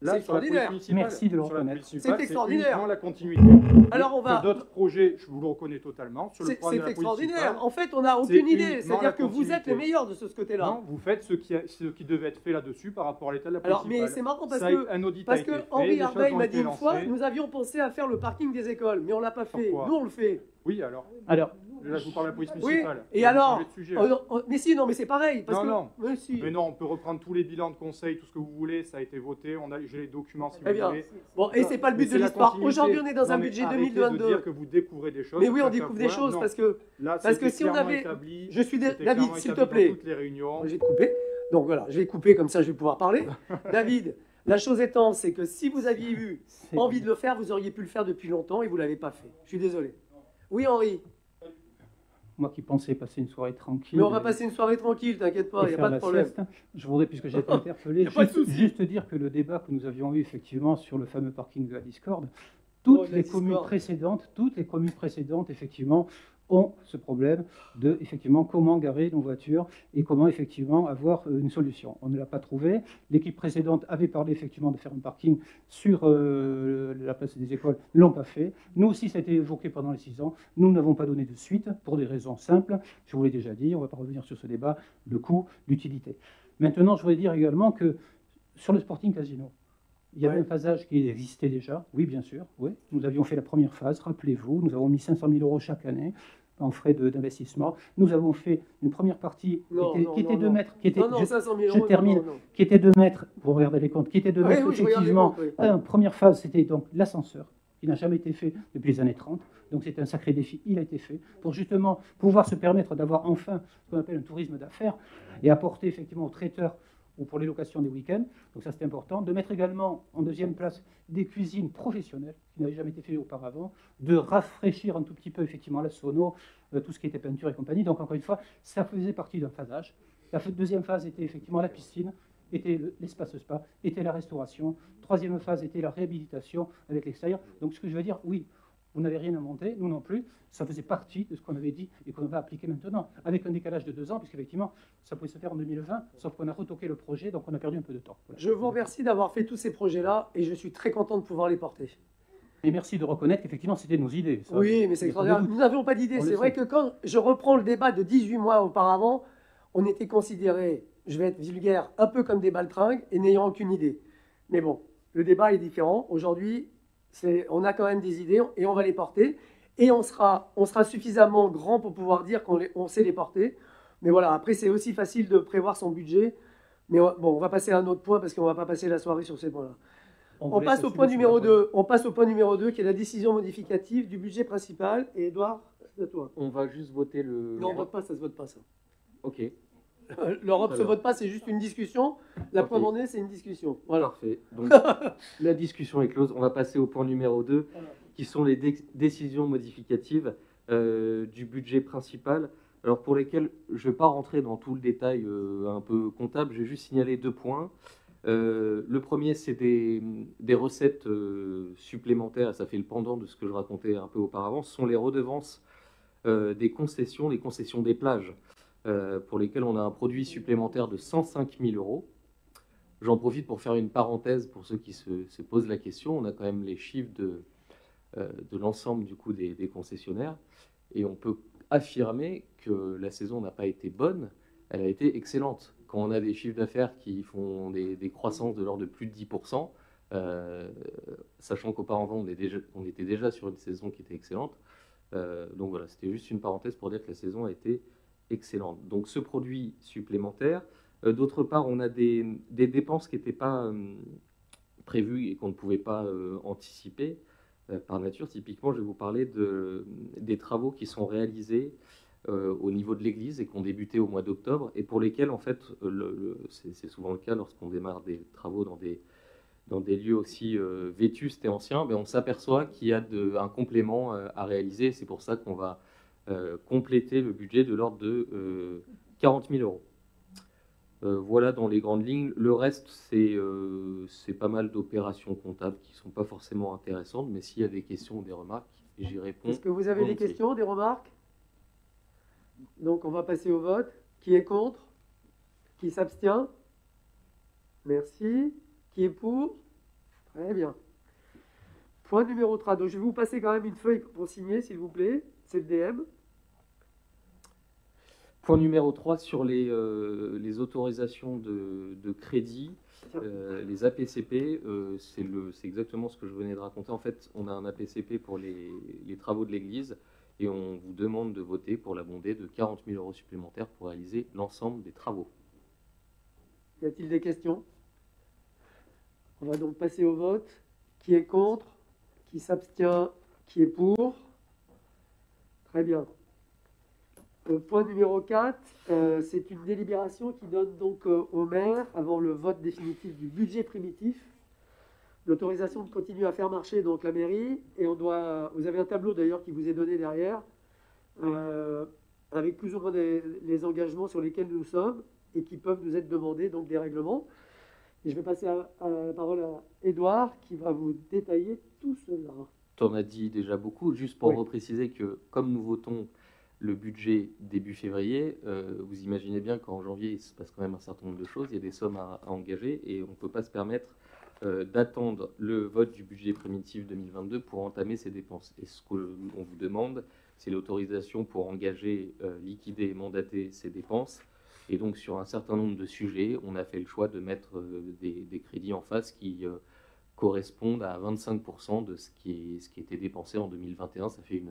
Là, C'est sur la police extraordinaire. municipale, Merci de le sur la reconnaître. police municipale, C'est extraordinaire. uniquement la continuité. Alors, on va- Sur d'autres projets, je vous le reconnais totalement. Sur le C'est programme de la police extraordinaire. municipale, En fait, on n'a c'est aucune idée. uniquement C'est-à-dire la que vous êtes continuité. les meilleurs de ce côté-là. non, vous faites ce qui devait être fait là-dessus par rapport à l'état de la police Alors, mais municipale. c'est marrant parce Ça a- que un audit a Parce été que fait, Henri des choses Arbeil ont m'a été dit une fois, lancées. nous avions pensé à faire le parking des écoles, mais on l'a pas fait. Pourquoi Nous, on le fait. Oui, alors. Alors, Là, je vous parle de la police Oui, municipale. et Vous alors changez de sujet. Oh, non, oh, mais si, non, mais c'est pareil. Parce Non, que, non. Mais si. Mais non, on peut reprendre tous les bilans de conseil, tout ce que vous voulez, ça a été voté, j'ai les documents si Très vous bien. voulez. Bon, et c'est pas le Mais but de c'est la l'histoire. continuité. Aujourd'hui, on est dans un Non, mais budget arrêtez de 2022. dire que vous découvrez des choses. Mais oui, on chaque découvre des fois. choses Non. parce que Là, parce que c'était si on clairement avait- établi, je suis c'était David, clairement s'il te établi plaît. dans toutes les réunions. Je vais te couper. Donc voilà, je vais couper comme ça, je vais pouvoir parler. David, la chose étant, c'est que si vous aviez eu envie de le faire, vous auriez pu le faire depuis longtemps et vous l'avez pas fait. Je suis désolé. Oui, Henri. moi qui pensais passer une soirée tranquille. Mais on va passer une soirée tranquille, t'inquiète pas, il et n'y a faire pas de la problème. sieste. Je voudrais, puisque j'ai été interpellé, Y a pas de souci. juste dire que le débat que nous avions eu effectivement sur le fameux parking de la Discorde, toutes Oh, de la les Discorde. communes précédentes, effectivement, ont ce problème de effectivement comment garer nos voitures et comment effectivement avoir une solution. On ne l'a pas trouvé. L'équipe précédente avait parlé effectivement de faire un parking sur la place des écoles, ne l'ont pas fait. Nous aussi, ça a été évoqué pendant les 6 ans. Nous n'avons pas donné de suite pour des raisons simples. Je vous l'ai déjà dit, on ne va pas revenir sur ce débat, le coût, l'utilité. Maintenant, je voudrais dire également que sur le Sporting Casino, il y avait Ouais. un phasage qui existait déjà, oui, bien sûr. Oui. Nous avions fait la première phase, rappelez-vous, nous avons mis 500 000 € chaque année en frais d'investissement. Nous avons fait une première partie Non, qui était, non, qui était non, 2 non. mètres, qui était, Non, non, 500 000 je euros. termine. non, non. qui était 2 mètres, vous regardez les comptes, qui était 2 Oui, mètres, oui, je regarde les effectivement. comptes, oui. La première phase, c'était donc l'ascenseur, qui n'a jamais été fait depuis les années 30. Donc c'est un sacré défi, il a été fait, pour justement pouvoir se permettre d'avoir enfin ce qu'on appelle un tourisme d'affaires et apporter effectivement aux traiteurs ou pour les locations des week-ends. Donc ça, c'est important. De mettre également en deuxième place des cuisines professionnelles, qui n'avaient jamais été fait auparavant, de rafraîchir un tout petit peu effectivement la sono, tout ce qui était peinture et compagnie. Donc encore une fois, ça faisait partie d'un phasage. La deuxième phase était effectivement la piscine, était l'espace spa, était la restauration. Troisième phase était la réhabilitation avec l'extérieur. Donc ce que je veux dire, oui, vous n'avez rien inventé, nous non plus. Ça faisait partie de ce qu'on avait dit et qu'on va appliquer maintenant, avec un décalage de 2 ans, puisqu'effectivement, ça pouvait se faire en 2020, sauf qu'on a retoqué le projet, donc on a perdu un peu de temps. Voilà. Je vous remercie d'avoir fait tous ces projets-là et je suis très content de pouvoir les porter. Et merci de reconnaître qu'effectivement, c'était nos idées. Ça, Oui, mais c'est il y a pas de extraordinaire. doute. Nous n'avions pas d'idée. On C'est le vrai sait. que quand je reprends le débat de 18 mois auparavant, on était considéré, je vais être vulgaire, un peu comme des baltringues et n'ayant aucune idée. Mais bon, le débat est différent. Aujourd'hui, on a quand même des idées et on va les porter. Et on sera suffisamment grand pour pouvoir dire qu'on sait les porter. Mais voilà, après, c'est aussi facile de prévoir son budget. Mais bon, on va passer à un autre point parce qu'on ne va pas passer la soirée sur ces points-là. On passe au point numéro 2. On passe au point numéro 2 qui est la décision modificative du budget principal. Et Edouard, c'est à toi. On va juste voter le... Non, on ne vote pas, ça ne se vote pas, ça. Ok. L'Europe ne se vote pas, c'est juste une discussion. La preuve en est, c'est une discussion. Voilà. Parfait. Donc, la discussion est close. On va passer au point numéro 2, qui sont les décisions modificatives du budget principal. Alors, pour lesquelles je ne vais pas rentrer dans tout le détail un peu comptable, je vais juste signaler 2 points. Le premier, c'est des recettes supplémentaires. Ça fait le pendant de ce que je racontais un peu auparavant. Ce sont les redevances des concessions, les concessions des plages. Pour lesquels on a un produit supplémentaire de 105 000 €. J'en profite pour faire une parenthèse pour ceux qui se posent la question. On a quand même les chiffres de l'ensemble du coup des concessionnaires et on peut affirmer que la saison n'a pas été bonne, elle a été excellente. Quand on a des chiffres d'affaires qui font des croissances de l'ordre de plus de 10%, sachant qu'auparavant on était déjà sur une saison qui était excellente. Donc voilà, c'était juste une parenthèse pour dire que la saison a été excellente. Donc ce produit supplémentaire. D'autre part, on a des dépenses qui n'étaient pas prévues et qu'on ne pouvait pas anticiper par nature. Typiquement, je vais vous parler des travaux qui sont réalisés au niveau de l'église et qui ont débuté au mois d'octobre et pour lesquels, en fait, c'est souvent le cas lorsqu'on démarre des travaux dans des lieux aussi vétustes et anciens, on s'aperçoit qu'il y a un complément à réaliser. C'est pour ça qu'on va compléter le budget de l'ordre de 40 000 €. Voilà dans les grandes lignes. Le reste, c'est pas mal d'opérations comptables qui ne sont pas forcément intéressantes, mais s'il y a des questions ou des remarques, j'y réponds. Est-ce que vous avez des questions, des remarques? Donc on va passer au vote. Qui est contre? Qui s'abstient? Merci. Qui est pour? Très bien. Point numéro 3. Donc je vais vous passer quand même une feuille pour signer, s'il vous plaît. C'est le DM. Point numéro 3 sur les autorisations de crédit, les APCP, c'est exactement ce que je venais de raconter. En fait, on a un APCP pour les travaux de l'église et on vous demande de voter pour l'abonder de 40 000 € supplémentaires pour réaliser l'ensemble des travaux. Y a-t-il des questions? On va donc passer au vote. Qui est contre? Qui s'abstient? Qui est pour? Très bien. Point numéro 4, c'est une délibération qui donne donc au maire, avant le vote définitif du budget primitif, l'autorisation de continuer à faire marcher donc la mairie. Et vous avez un tableau d'ailleurs qui vous est donné derrière, avec plus ou moins les engagements sur lesquels nous sommes et qui peuvent nous être demandés, donc des règlements. Et je vais passer la parole à Edouard qui va vous détailler tout cela. Tu en as dit déjà beaucoup, juste pour repréciser que comme nous votons le budget début février, vous imaginez bien qu'en janvier, il se passe quand même un certain nombre de choses, il y a des sommes à engager et on ne peut pas se permettre d'attendre le vote du budget primitif 2022 pour entamer ces dépenses. Et ce qu'on vous demande, c'est l'autorisation pour engager, liquider et mandater ces dépenses. Et donc sur un certain nombre de sujets, on a fait le choix de mettre des crédits en face qui correspondent à 25% de ce qui était dépensé en 2021. Ça fait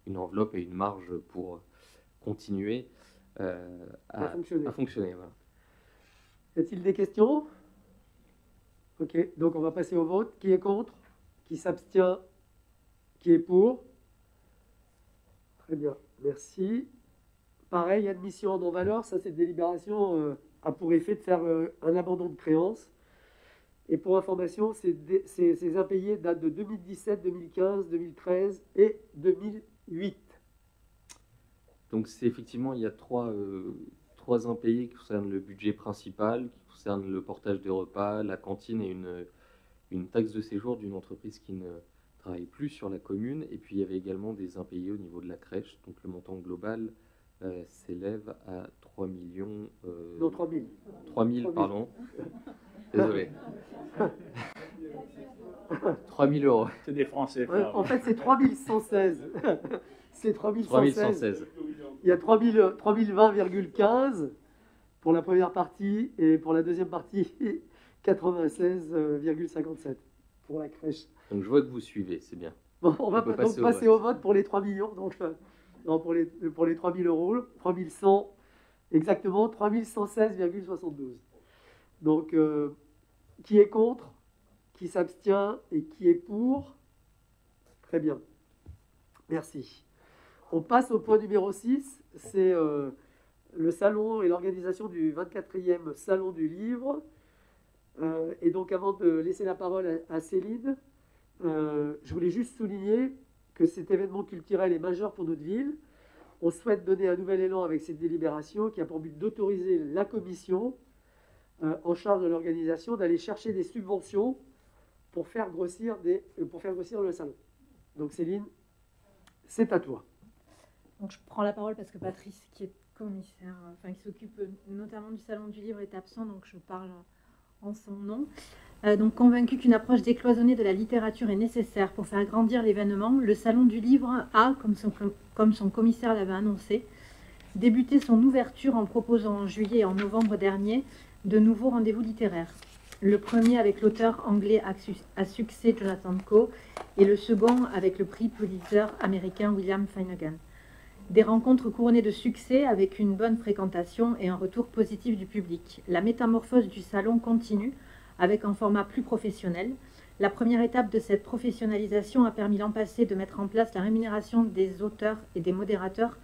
une enveloppe et une marge pour continuer à fonctionner. Voilà. Y a-t-il des questions? Ok, donc on va passer au vote. Qui est contre? Qui s'abstient? Qui est pour? Très bien, merci. Pareil, admission en non-valeur, ça cette délibération a pour effet de faire un abandon de créance. Et pour information, ces impayés datent de 2017, 2015, 2013 et 2008. Donc c'est effectivement, il y a trois impayés qui concernent le budget principal, qui concernent le portage des repas, la cantine et une taxe de séjour d'une entreprise qui ne travaille plus sur la commune. Et puis il y avait également des impayés au niveau de la crèche. Donc le montant global s'élève à 3 millions... non, 3 000. 3 000, pardon. Désolé. 3 000 €. C'est des Français. Ouais, en fait, c'est 3 116. C'est 3 116. 3 116. Il y a 3 020,15 pour la première partie et pour la deuxième partie, 96,57 pour la crèche. Donc je vois que vous suivez, c'est bien. Bon, on va peut donc passer au vote pour les 3 millions, donc non, pour les 3 000 euros, 3 100, exactement 3 116,72. Donc, qui est contre, qui s'abstient et qui est pour? Très bien. Merci. On passe au point numéro 6, c'est le salon et l'organisation du 24e Salon du Livre. Et donc, avant de laisser la parole à Céline, je voulais juste souligner que cet événement culturel est majeur pour notre ville. On souhaite donner un nouvel élan avec cette délibération qui a pour but d'autoriser la commission en charge de l'organisation d'aller chercher des subventions pour faire grossir le salon. Donc Céline, c'est à toi. Donc je prends la parole parce que Patrice, qui est commissaire, qui s'occupe notamment du Salon du Livre, est absent, donc je parle en son nom. Donc convaincu qu'une approche décloisonnée de la littérature est nécessaire pour faire grandir l'événement, le Salon du Livre a, comme son commissaire l'avait annoncé, débuté son ouverture en proposant en juillet et en novembre dernier de nouveaux rendez-vous littéraires. Le premier avec l'auteur anglais à succès Jonathan Coe et le second avec le prix Pulitzer américain William Finnegan. Des rencontres couronnées de succès avec une bonne fréquentation et un retour positif du public. La métamorphose du salon continue avec un format plus professionnel. La première étape de cette professionnalisation a permis l'an passé de mettre en place la rémunération des auteurs et des modérateurs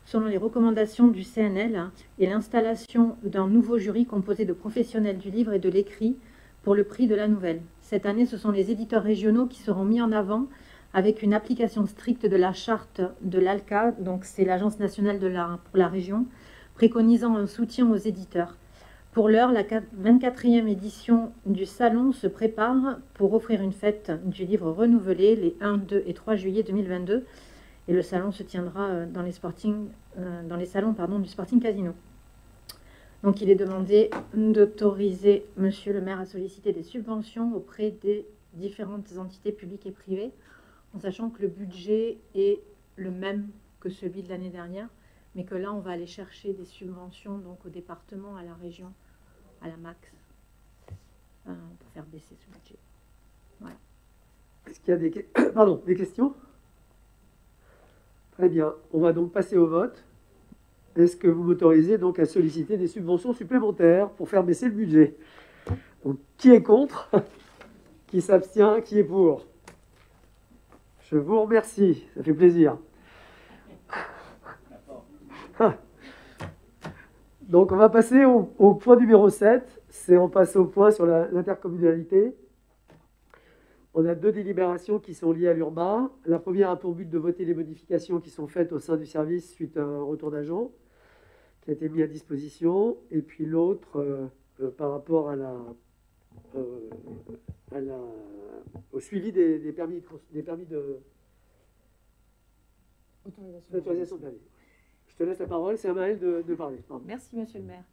selon les recommandations du CNL et l'installation d'un nouveau jury composé de professionnels du livre et de l'écrit pour le prix de la nouvelle. Cette année, ce sont les éditeurs régionaux qui seront mis en avant avec une application stricte de la charte de l'ALCA, donc c'est l'Agence nationale pour la région, préconisant un soutien aux éditeurs. Pour l'heure, la 24e édition du Salon se prépare pour offrir une fête du livre renouvelée les 1, 2 et 3 juillet 2022. Et le salon se tiendra dans les salons du Sporting Casino. Donc il est demandé d'autoriser Monsieur le maire à solliciter des subventions auprès des différentes entités publiques et privées, en sachant que le budget est le même que celui de l'année dernière, mais que là on va aller chercher des subventions donc au département, à la région, à la max, pour faire baisser ce budget. Voilà. Est-ce qu'il y a des questions? Très bien, on va donc passer au vote. Est-ce que vous m'autorisez donc à solliciter des subventions supplémentaires pour faire baisser le budget? Donc, qui est contre? Qui s'abstient? Qui est pour? Je vous remercie, ça fait plaisir. Donc on va passer au point numéro 7, c'est on passe au point sur l'intercommunalité. On a 2 délibérations qui sont liées à l'URBA. La première a pour but de voter les modifications qui sont faites au sein du service suite à un retour d'agent qui a été mis à disposition. Et puis l'autre, par rapport au suivi des permis de autorisation de permis. Je te laisse la parole, c'est à Maëlle de parler. Pardon. Merci, monsieur le maire.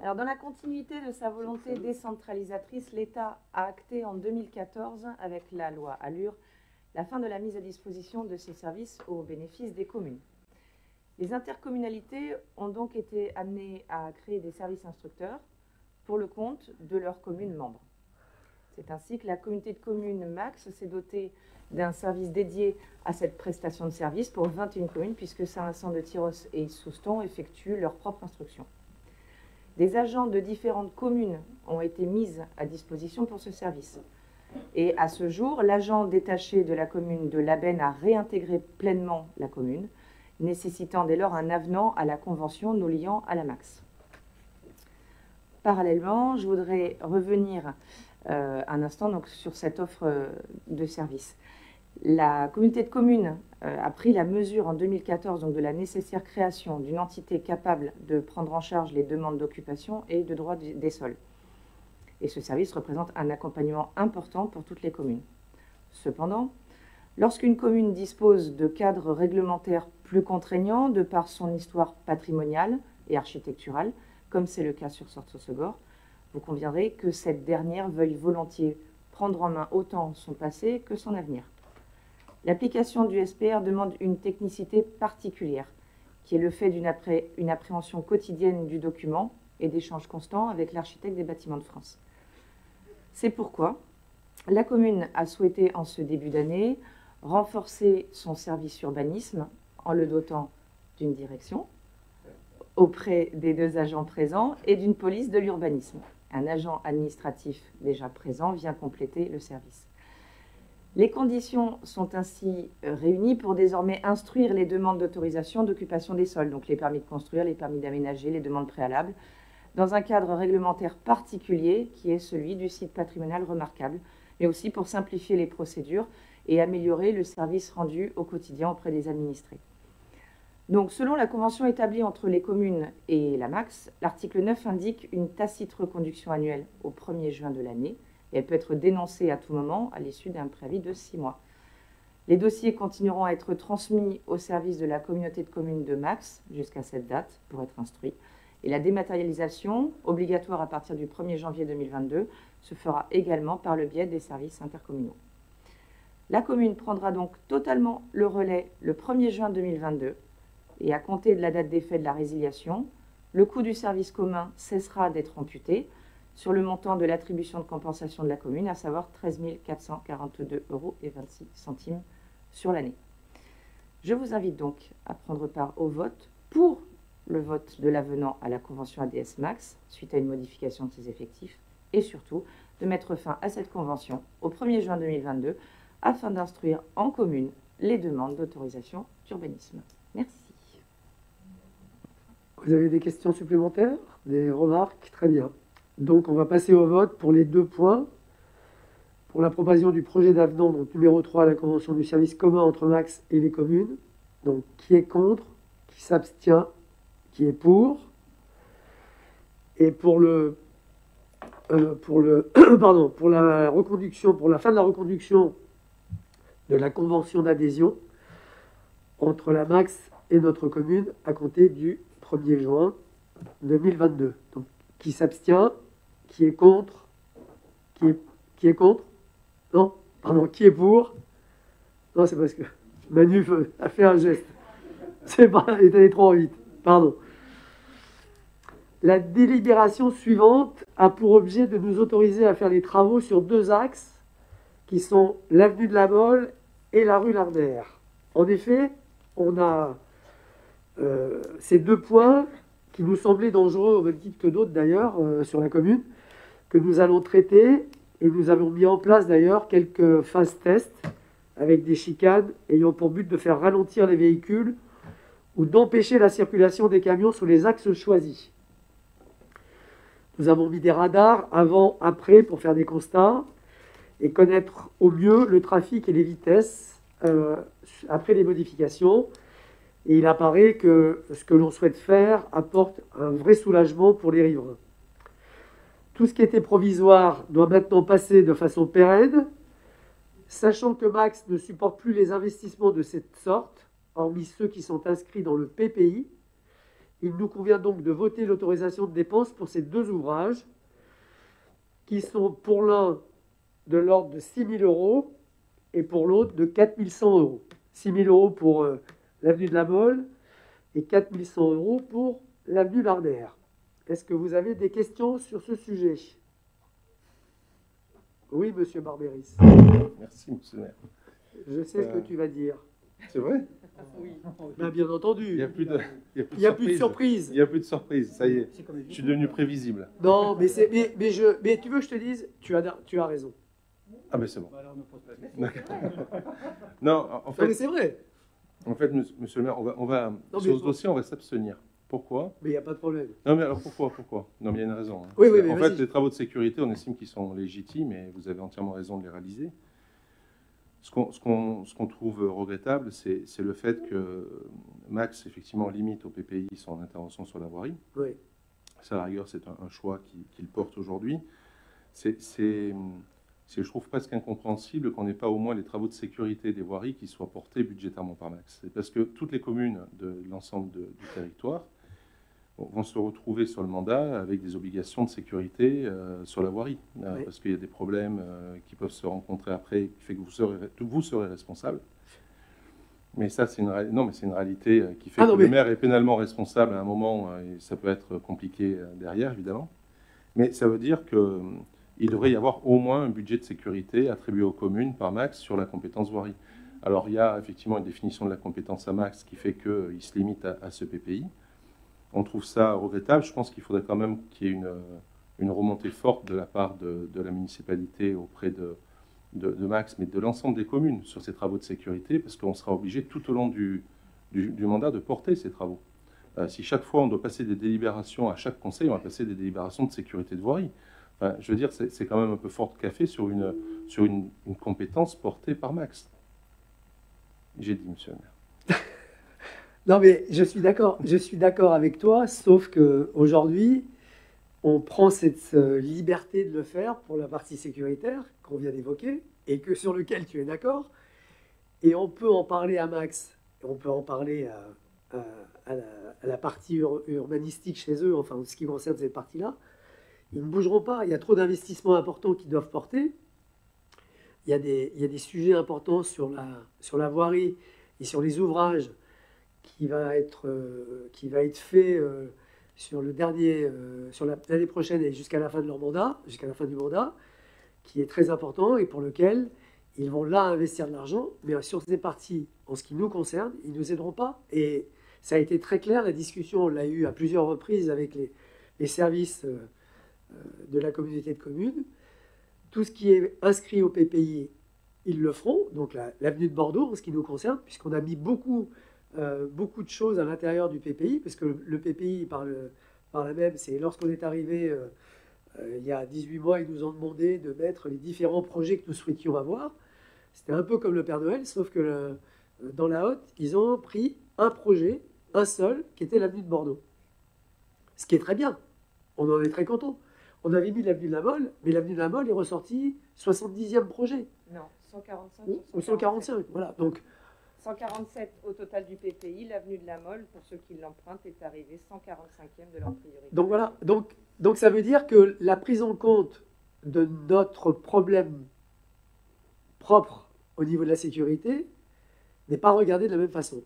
Alors, dans la continuité de sa volonté décentralisatrice, l'État a acté en 2014, avec la loi Allure, la fin de la mise à disposition de ces services au bénéfice des communes. Les intercommunalités ont donc été amenées à créer des services instructeurs pour le compte de leurs communes membres. C'est ainsi que la communauté de communes Max s'est dotée d'un service dédié à cette prestation de service pour 21 communes, puisque Saint-Vincent-de-Tyrosse et Souston effectuent leur propre instruction. Des agents de différentes communes ont été mis à disposition pour ce service. Et à ce jour, l'agent détaché de la commune de Labenne a réintégré pleinement la commune, nécessitant dès lors un avenant à la convention nous liant à la Max. Parallèlement, je voudrais revenir un instant donc, sur cette offre de service. La communauté de communes a pris la mesure en 2014 donc, de la nécessaire création d'une entité capable de prendre en charge les demandes d'occupation et de droit des sols. Et ce service représente un accompagnement important pour toutes les communes. Cependant, lorsqu'une commune dispose de cadres réglementaires plus contraignants de par son histoire patrimoniale et architecturale, comme c'est le cas sur Sorto-Segor, vous conviendrez que cette dernière veuille volontiers prendre en main autant son passé que son avenir. L'application du SPR demande une technicité particulière, qui est le fait d'une appréhension quotidienne du document et d'échanges constants avec l'architecte des bâtiments de France. C'est pourquoi la commune a souhaité, en ce début d'année, renforcer son service urbanisme en le dotant d'une direction auprès des 2 agents présents et d'une police de l'urbanisme. Un agent administratif déjà présent vient compléter le service. Les conditions sont ainsi réunies pour désormais instruire les demandes d'autorisation d'occupation des sols, donc les permis de construire, les permis d'aménager, les demandes préalables, dans un cadre réglementaire particulier qui est celui du site patrimonial remarquable, mais aussi pour simplifier les procédures et améliorer le service rendu au quotidien auprès des administrés. Donc, selon la convention établie entre les communes et la MAX, l'article 9 indique une tacite reconduction annuelle au 1er juin de l'année, et elle peut être dénoncée à tout moment à l'issue d'un préavis de 6 mois. Les dossiers continueront à être transmis au service de la communauté de communes de MAX jusqu'à cette date pour être instruits. Et la dématérialisation, obligatoire à partir du 1er janvier 2022, se fera également par le biais des services intercommunaux. La commune prendra donc totalement le relais le 1er juin 2022 et à compter de la date d'effet de la résiliation, le coût du service commun cessera d'être amputé sur le montant de l'attribution de compensation de la commune, à savoir 13 442,26 € sur l'année. Je vous invite donc à prendre part au vote pour le vote de l'avenant à la convention ADS Max suite à une modification de ses effectifs et surtout de mettre fin à cette convention au 1er juin 2022 afin d'instruire en commune les demandes d'autorisation d'urbanisme. Merci. Vous avez des questions supplémentaires? Des remarques? Très bien. Donc, on va passer au vote pour les 2 points. Pour l'approbation du projet d'avenant, donc numéro 3 à la convention du service commun entre MAX et les communes. Donc, qui est contre? Qui s'abstient? Qui est pour? Et pour la reconduction, pour la fin de la reconduction de la convention d'adhésion entre la MAX et notre commune à compter du 1er juin 2022. Donc, qui s'abstient? Qui est contre? Qui est contre? Non? Pardon, qui est pour? Non, c'est parce que Manu a fait un geste. C'est pas, il est allé trop vite. Pardon. La délibération suivante a pour objet de nous autoriser à faire les travaux sur 2 axes qui sont l'avenue de la Mole et la rue Lardner. En effet, on a ces 2 points qui nous semblaient dangereux, au même titre que d'autres d'ailleurs, sur la commune, que nous allons traiter, et nous avons mis en place d'ailleurs quelques phases tests avec des chicanes ayant pour but de faire ralentir les véhicules ou d'empêcher la circulation des camions sur les axes choisis. Nous avons mis des radars avant, après pour faire des constats et connaître au mieux le trafic et les vitesses après les modifications. Et il apparaît que ce que l'on souhaite faire apporte un vrai soulagement pour les riverains. Tout ce qui était provisoire doit maintenant passer de façon pérenne, sachant que Max ne supporte plus les investissements de cette sorte, hormis ceux qui sont inscrits dans le PPI. Il nous convient donc de voter l'autorisation de dépenses pour ces 2 ouvrages, qui sont pour l'un de l'ordre de 6 000 € et pour l'autre de 4 100 €. 6 000 € pour l'avenue de la Mole et 4 100 € pour l'avenue Lardner. Est-ce que vous avez des questions sur ce sujet? Oui, monsieur Barbéris. Merci, monsieur le maire. Je sais ce que tu vas dire. C'est vrai? Ben, bien entendu. Il n'y a plus de, Il n'y a plus de surprise. Il n'y a plus de surprise, ça y est. Je suis devenu prévisible. Non, mais tu veux que je te dise, tu as raison. Ah ben c'est bon. Non, en fait, Non, mais c'est vrai. En fait, monsieur le maire, sur ce dossier, on va s'abstenir. Pourquoi? Mais il n'y a pas de problème. Non, mais alors pourquoi? Non, mais il y a une raison. Hein. Oui, mais en fait, vas-y. les travaux de sécurité, on estime qu'ils sont légitimes et vous avez entièrement raison de les réaliser. Ce qu'on trouve regrettable, c'est le fait que Max, effectivement, limite au PPI son intervention sur la voirie. Oui. Ça, à la rigueur, c'est un choix qu'il porte aujourd'hui. Je trouve presque incompréhensible qu'on n'ait pas au moins les travaux de sécurité des voiries qui soient portés budgétairement par Max. C'est parce que toutes les communes de l'ensemble du territoire vont se retrouver sur le mandat avec des obligations de sécurité sur la voirie. Oui. Parce qu'il y a des problèmes qui peuvent se rencontrer après, qui fait que vous serez responsable. Mais ça, c'est non, mais c'est une réalité qui fait Ah que non, le mais- maire est pénalement responsable à un moment, et ça peut être compliqué derrière, évidemment. Mais ça veut dire qu'il devrait y avoir au moins un budget de sécurité attribué aux communes par max sur la compétence voirie. Alors, il y a effectivement une définition de la compétence à max qui fait qu'il se limite à ce PPI. On trouve ça regrettable. Je pense qu'il faudrait quand même qu'il y ait une remontée forte de la part de la municipalité auprès de max, mais de l'ensemble des communes sur ces travaux de sécurité, parce qu'on sera obligé tout au long du mandat de porter ces travaux. Si chaque fois on doit passer des délibérations à chaque conseil, on va passer des délibérations de sécurité de voirie. Enfin, je veux dire, c'est quand même un peu fort de café sur une compétence portée par max. J'ai dit, monsieur le maire. Non, mais je suis d'accord avec toi, sauf qu'aujourd'hui, on prend cette liberté de le faire pour la partie sécuritaire qu'on vient d'évoquer, et sur lequel tu es d'accord, et on peut en parler à Max, on peut en parler à la partie urbanistique chez eux, enfin, en ce qui concerne cette partie-là. Ils ne bougeront pas, il y a trop d'investissements importants qu'ils doivent porter. Il y a des sujets importants sur la voirie et sur les ouvrages qui va être fait sur l'année prochaine et jusqu'à la fin de leur mandat, jusqu'à la fin du mandat, qui est très important et pour lequel ils vont là investir de l'argent, mais sur ces parties, en ce qui nous concerne, ils ne nous aideront pas. Et ça a été très clair, la discussion, on l'a eu à plusieurs reprises avec les services de la communauté de communes. Tout ce qui est inscrit au PPI, ils le feront. Donc l'avenue de Bordeaux, en ce qui nous concerne, puisqu'on a mis beaucoup de choses à l'intérieur du PPI, parce que le PPI, par la même, c'est lorsqu'on est arrivé il y a 18 mois, ils nous ont demandé de mettre les différents projets que nous souhaitions avoir. C'était un peu comme le Père Noël, sauf que dans la Haute, ils ont pris un projet, un seul, qui était l'avenue de Bordeaux. Ce qui est très bien. On en est très content. On avait mis l'avenue de la Mole, mais l'avenue de la Mole est ressortie 70e projet. Non, 145 Ou 145, voilà. Donc, 147 au total du PPI. L'avenue de la Mole, pour ceux qui l'empruntent, est arrivée 145e de leur priorité. donc voilà. Donc ça veut dire que la prise en compte de notre problème propre au niveau de la sécurité n'est pas regardée de la même façon.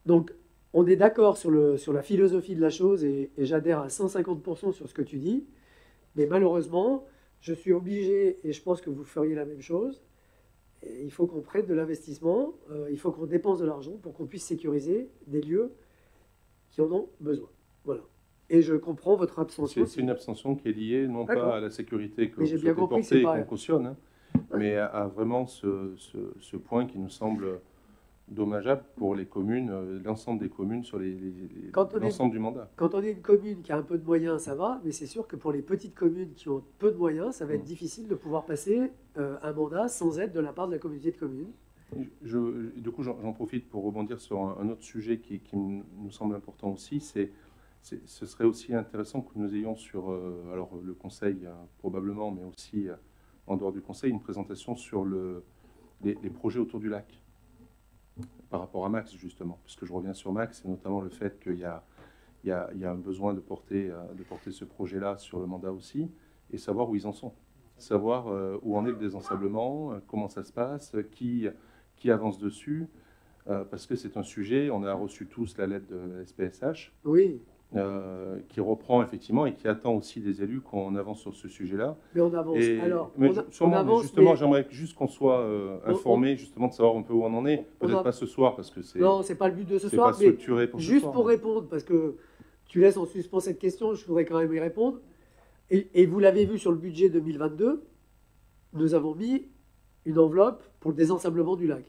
Donc, on est d'accord sur la philosophie de la chose et j'adhère à 150% sur ce que tu dis, mais malheureusement, je suis obligé, et je pense que vous feriez la même chose, et il faut qu'on prenne de l'investissement, il faut qu'on dépense de l'argent pour qu'on puisse sécuriser des lieux qui en ont besoin. Voilà. Et je comprends votre abstention. C'est une abstention qui est liée non pas à la sécurité que mais vous j'ai bien souhaitez compris que porter c'est et pas- qu'on cautionne, hein, mais à vraiment ce point qui nous semble dommageable pour les communes, l'ensemble des communes sur l'ensemble du mandat. Quand on est une commune qui a un peu de moyens, ça va, mais c'est sûr que pour les petites communes qui ont peu de moyens, ça va être difficile de pouvoir passer un mandat sans aide de la part de la communauté de communes. Du coup, j'en profite pour rebondir sur un autre sujet qui nous semble important aussi. Ce serait aussi intéressant que nous ayons sur alors le Conseil, probablement, mais aussi en dehors du Conseil, une présentation sur les projets autour du lac, par rapport à Max, justement. Puisque je reviens sur Max, et notamment le fait qu'il y a un besoin de porter ce projet-là sur le mandat aussi, et savoir où ils en sont. Savoir où en est le désensablement, comment ça se passe, qui avance dessus, parce que c'est un sujet, on a reçu tous la lettre de la SPSH, Oui, qui reprend effectivement et qui attend aussi des élus qu'on avance sur ce sujet-là. mais on avance. Alors, Mais on avance, justement, mais- j'aimerais juste qu'on soit informé justement de savoir un peu où on en est. Peut-être pas ce soir, parce que c'est Non, c'est pas le but de ce c'est soir, pas mais structuré pour ce juste soir. pour répondre, parce que tu laisses en suspens cette question, je voudrais quand même y répondre. Et vous l'avez vu sur le budget 2022, nous avons mis une enveloppe pour le désensablement du lac.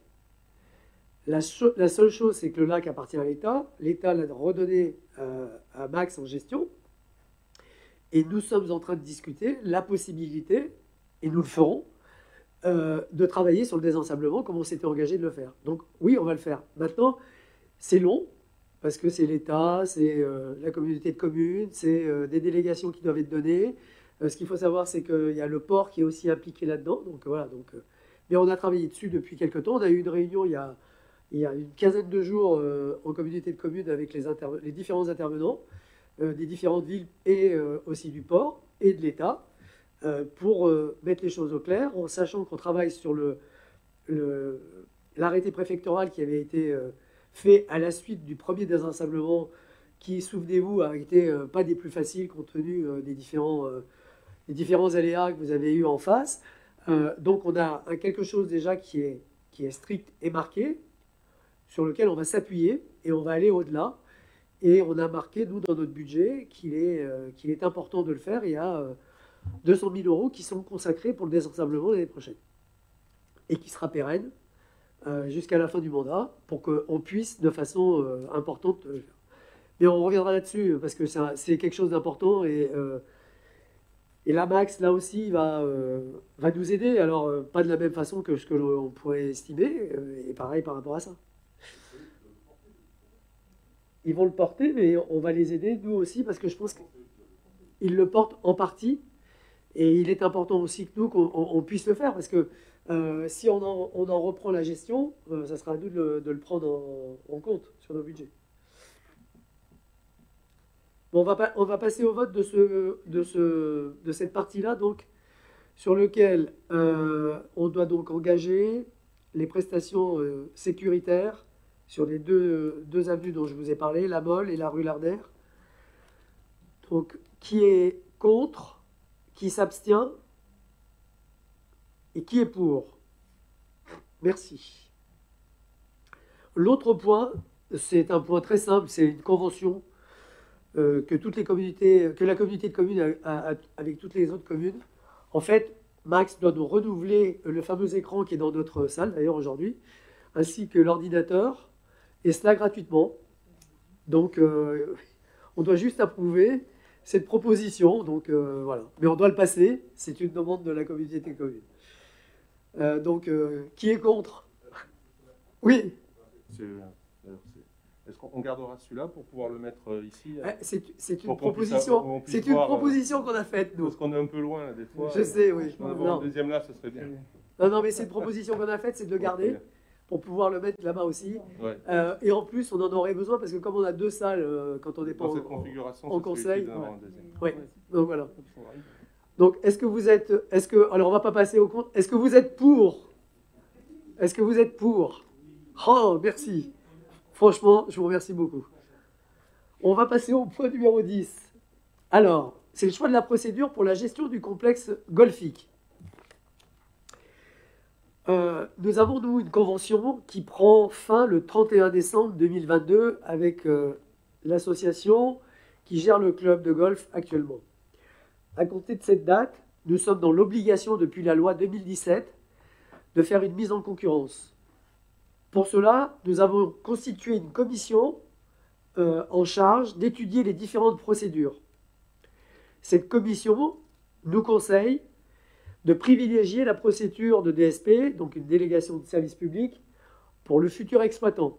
La seule chose, c'est que le lac appartient à l'État. L'État l'a redonné à Max en gestion. Et nous sommes en train de discuter la possibilité, et nous le ferons, de travailler sur le désensablement comme on s'était engagé de le faire. Donc oui, on va le faire. Maintenant, c'est long, parce que c'est l'État, c'est la communauté de communes, c'est des délégations qui doivent être données. Ce qu'il faut savoir, c'est qu'il y a le port qui est aussi impliqué là-dedans. Donc voilà. Mais on a travaillé dessus depuis quelques temps. On a eu une réunion il y a une quinzaine de jours en communauté de communes avec les différents intervenants des différentes villes et aussi du port et de l'État pour mettre les choses au clair, en sachant qu'on travaille sur la l'arrêté préfectoral qui avait été fait à la suite du premier désensablement, qui, souvenez-vous, a été pas des plus faciles compte tenu des différents aléas que vous avez eus en face. Donc on a quelque chose déjà qui est strict et marqué, sur lequel on va s'appuyer et on va aller au-delà. Et on a marqué, nous, dans notre budget, qu'il est important de le faire. Il y a 200 000 euros qui sont consacrés pour le désensablement l'année prochaine et qui sera pérenne jusqu'à la fin du mandat pour qu'on puisse de façon importante le faire. Mais on reviendra là-dessus parce que c'est quelque chose d'important et la Max, là aussi, va nous aider. Alors, pas de la même façon que ce que l'on pourrait estimer, et pareil par rapport à ça. Ils vont le porter, mais on va les aider, nous aussi, parce que je pense qu'ils le portent en partie. Et il est important aussi que nous, qu'on puisse le faire, parce que si on en reprend la gestion, ça sera à nous de le prendre en compte sur nos budgets. Bon, on va passer au vote de cette partie-là, donc, sur lequel on doit donc engager les prestations sécuritaires sur les deux avenues dont je vous ai parlé, la Molle et la rue Lardère. Donc, qui est contre, qui s'abstient et qui est pour? Merci. L'autre point, c'est un point très simple, c'est une convention que la communauté de communes a avec toutes les autres communes. En fait, Max doit nous renouveler le fameux écran qui est dans notre salle, d'ailleurs aujourd'hui, ainsi que l'ordinateur, et cela gratuitement. Donc, on doit juste approuver cette proposition. Donc, voilà. Mais on doit le passer. C'est une demande de la communauté de communes. Donc, qui est contre? Oui. Est-ce qu'on gardera celui-là pour pouvoir le mettre ici? C'est une proposition. C'est une proposition qu'on a faite, nous. Parce qu'on est un peu loin, là, des fois. Je sais, oui. Un deuxième là, ce serait bien. Non, mais c'est une proposition qu'on a faite, c'est de le garder. Pour pouvoir le mettre là-bas aussi. Ouais. Et en plus, on en aurait besoin parce que comme on a deux salles, quand on n'est pas en conseil. Oui, donc voilà. Donc, est-ce que vous êtes... alors, on ne va pas passer au compte. Est-ce que vous êtes pour? Est-ce que vous êtes pour? Oh, merci. Franchement, je vous remercie beaucoup. On va passer au point numéro 10. Alors, c'est le choix de la procédure pour la gestion du complexe golfique. Nous avons, nous, une convention qui prend fin le 31 décembre 2022 avec l'association qui gère le club de golf actuellement. À compter de cette date, nous sommes dans l'obligation, depuis la loi 2017, de faire une mise en concurrence. Pour cela, nous avons constitué une commission en charge d'étudier les différentes procédures. Cette commission nous conseille de privilégier la procédure de DSP, donc une délégation de service public, pour le futur exploitant.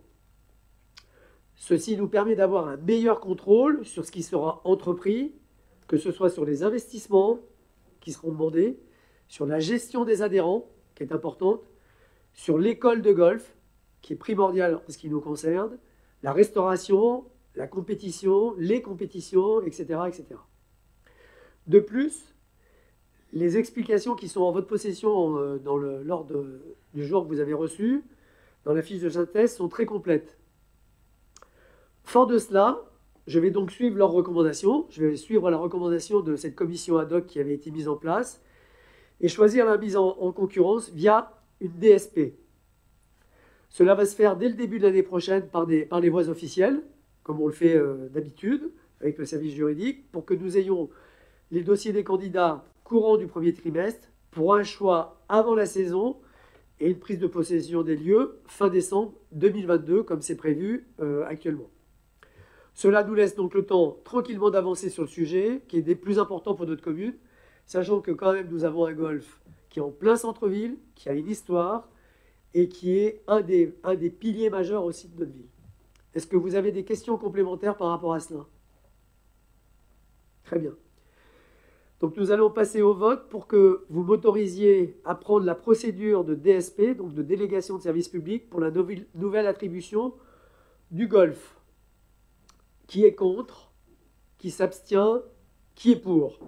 Ceci nous permet d'avoir un meilleur contrôle sur ce qui sera entrepris, que ce soit sur les investissements qui seront demandés, sur la gestion des adhérents, qui est importante, sur l'école de golf, qui est primordiale en ce qui nous concerne, la restauration, la compétition, les compétitions, etc., etc. De plus, les explications qui sont en votre possession lors du jour que vous avez reçu, dans la fiche de synthèse, sont très complètes. Fort de cela, je vais donc suivre leurs recommandations. Je vais suivre la recommandation de cette commission ad hoc qui avait été mise en place et choisir la mise en concurrence via une DSP. Cela va se faire dès le début de l'année prochaine par les voies officielles, comme on le fait d'habitude avec le service juridique, pour que nous ayons les dossiers des candidats courant du premier trimestre pour un choix avant la saison et une prise de possession des lieux fin décembre 2022, comme c'est prévu actuellement. Cela nous laisse donc le temps tranquillement d'avancer sur le sujet, qui est des plus importants pour notre commune, sachant que quand même nous avons un golf qui est en plein centre-ville, qui a une histoire et qui est un des piliers majeurs aussi de notre ville. Est-ce que vous avez des questions complémentaires par rapport à cela? Très bien. Donc nous allons passer au vote pour que vous m'autorisiez à prendre la procédure de DSP, donc de délégation de service public, pour la nouvelle attribution du golf. Qui est contre? Qui s'abstient? Qui est pour?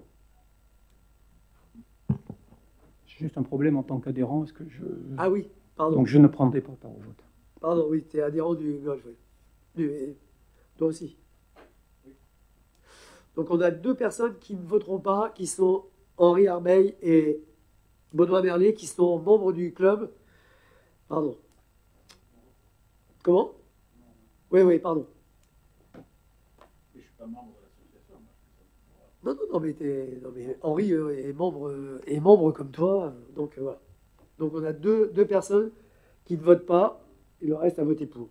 J'ai juste un problème en tant qu'adhérent. Est-ce que je... Ah oui. Pardon. Donc je ne prendrai pas part au vote. Pardon, oui, tu es adhérent du Golf. Oui. Toi aussi. Donc on a 2 personnes qui ne voteront pas, qui sont Henri Arbeil et Baudouin Merlet, qui sont membres du club. Pardon. Comment? Oui, pardon. Je ne suis pas membre de l'association. Non, mais Henri est membre comme toi. Donc voilà. Donc on a deux personnes qui ne votent pas, et le reste a voté pour.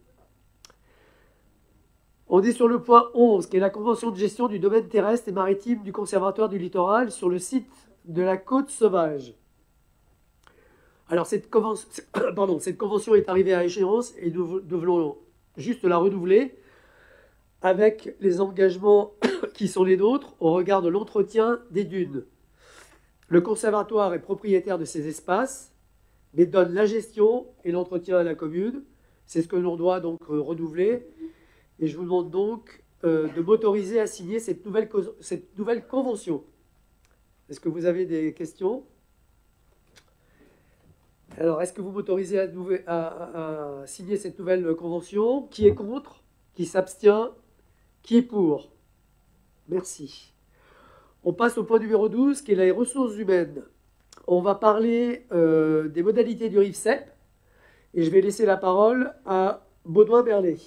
On est sur le point 11, qui est la convention de gestion du domaine terrestre et maritime du Conservatoire du littoral sur le site de la Côte Sauvage. Alors cette convention est arrivée à échéance et nous devons juste la renouveler avec les engagements qui sont les nôtres au regard de l'entretien des dunes. Le conservatoire est propriétaire de ces espaces, mais donne la gestion et l'entretien à la commune. C'est ce que l'on doit donc renouveler. Et je vous demande donc de m'autoriser à signer cette nouvelle convention. Est-ce que vous avez des questions? Alors, est-ce que vous m'autorisez à signer cette nouvelle convention? Qui est contre? Qui s'abstient? Qui est pour? Merci. On passe au point numéro 12, qui est les ressources humaines. On va parler des modalités du RIFSEP. Et je vais laisser la parole à Baudouin Merlet.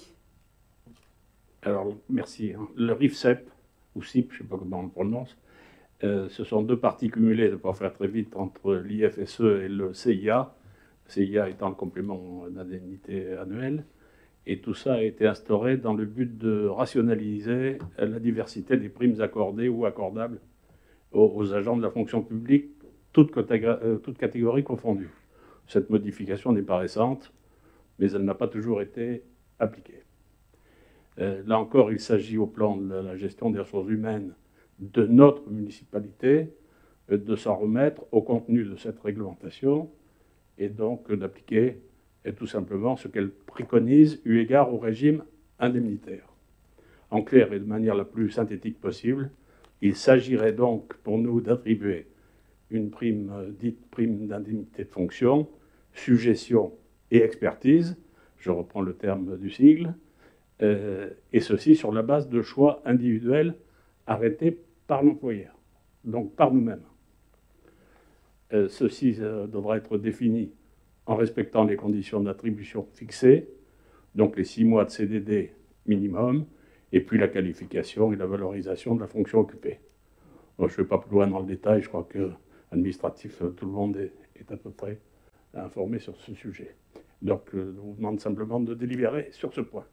Alors, merci. Le RIFSEP, ou CIP, je ne sais pas comment on le prononce, ce sont 2 parties cumulées, pour faire très vite, entre l'IFSE et le CIA. Le CIA étant le complément d'indemnité annuelle. Et tout ça a été instauré dans le but de rationaliser la diversité des primes accordées ou accordables aux agents de la fonction publique, toutes catégories confondues. Cette modification n'est pas récente, mais elle n'a pas toujours été appliquée. Là encore, il s'agit au plan de la gestion des ressources humaines de notre municipalité de s'en remettre au contenu de cette réglementation et donc d'appliquer tout simplement ce qu'elle préconise eu égard au régime indemnitaire. En clair et de manière la plus synthétique possible, il s'agirait donc pour nous d'attribuer une prime dite prime d'indemnité de fonction, suggestion et expertise, je reprends le terme du sigle, et ceci sur la base de choix individuels arrêtés par l'employeur, donc par nous-mêmes. Ceci devra être défini en respectant les conditions d'attribution fixées, donc les 6 mois de CDD minimum, et puis la qualification et la valorisation de la fonction occupée. Bon, je ne vais pas plus loin dans le détail, je crois que administratif, tout le monde est à peu près informé sur ce sujet. Donc, je vous demande simplement de délibérer sur ce point.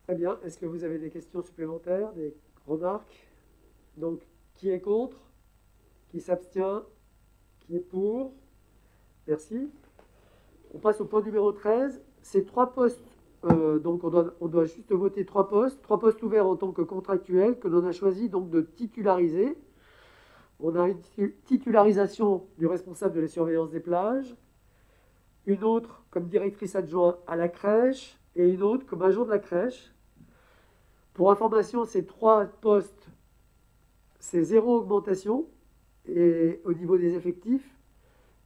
Très bien. Est-ce que vous avez des questions supplémentaires, des remarques? Donc, qui est contre? Qui s'abstient? Qui est pour? Merci. On passe au point numéro 13. C'est 3 postes. Donc, on doit juste voter 3 postes. 3 postes ouverts en tant que contractuels que l'on a choisi donc de titulariser. On a une titularisation du responsable de la surveillance des plages, une autre comme directrice adjointe à la crèche et une autre comme agent de la crèche. Pour information, ces 3 postes, c'est 0 augmentation et au niveau des effectifs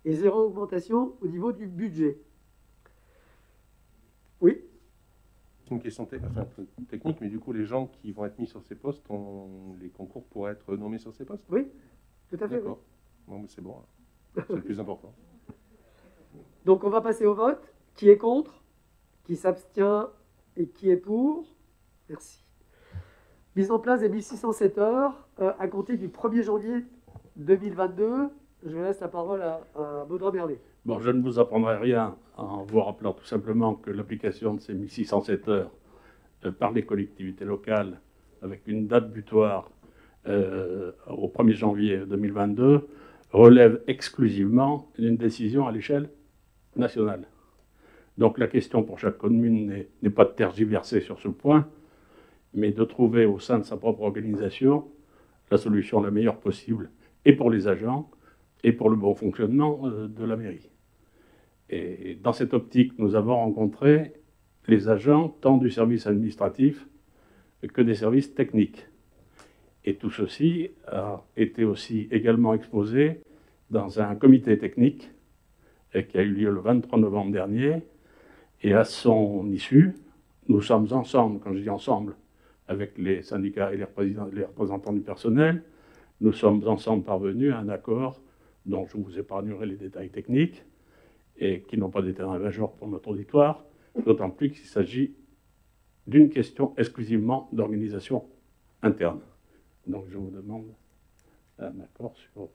et 0 augmentation au niveau du budget. Oui? Une question technique, mais du coup, les gens qui vont être mis sur ces postes, les concours pourraient être nommés sur ces postes? Oui, tout à fait. D'accord. Oui. Bon, mais c'est bon. C'est le plus important. Donc, on va passer au vote. Qui est contre? Qui s'abstient? Et qui est pour? Merci. Mise en place des 1607 heures à compter du 1er janvier 2022. Je laisse la parole à Baudouin Merlet. Bon, je ne vous apprendrai rien en vous rappelant tout simplement que l'application de ces 1607 heures par les collectivités locales, avec une date butoir au 1er janvier 2022, relève exclusivement d'une décision à l'échelle nationale. Donc la question pour chaque commune n'est pas de tergiverser sur ce point, mais de trouver au sein de sa propre organisation la solution la meilleure possible, et pour les agents, et pour le bon fonctionnement de la mairie. Et dans cette optique, nous avons rencontré les agents tant du service administratif que des services techniques. Et tout ceci a été aussi également exposé dans un comité technique et qui a eu lieu le 23 novembre dernier. Et à son issue, nous sommes ensemble, quand je dis ensemble, avec les syndicats et les représentants du personnel, nous sommes ensemble parvenus à un accord dont je vous épargnerai les détails techniques et qui n'ont pas d'intérêt majeur pour notre auditoire, d'autant plus qu'il s'agit d'une question exclusivement d'organisation interne. Donc je vous demande un accord sur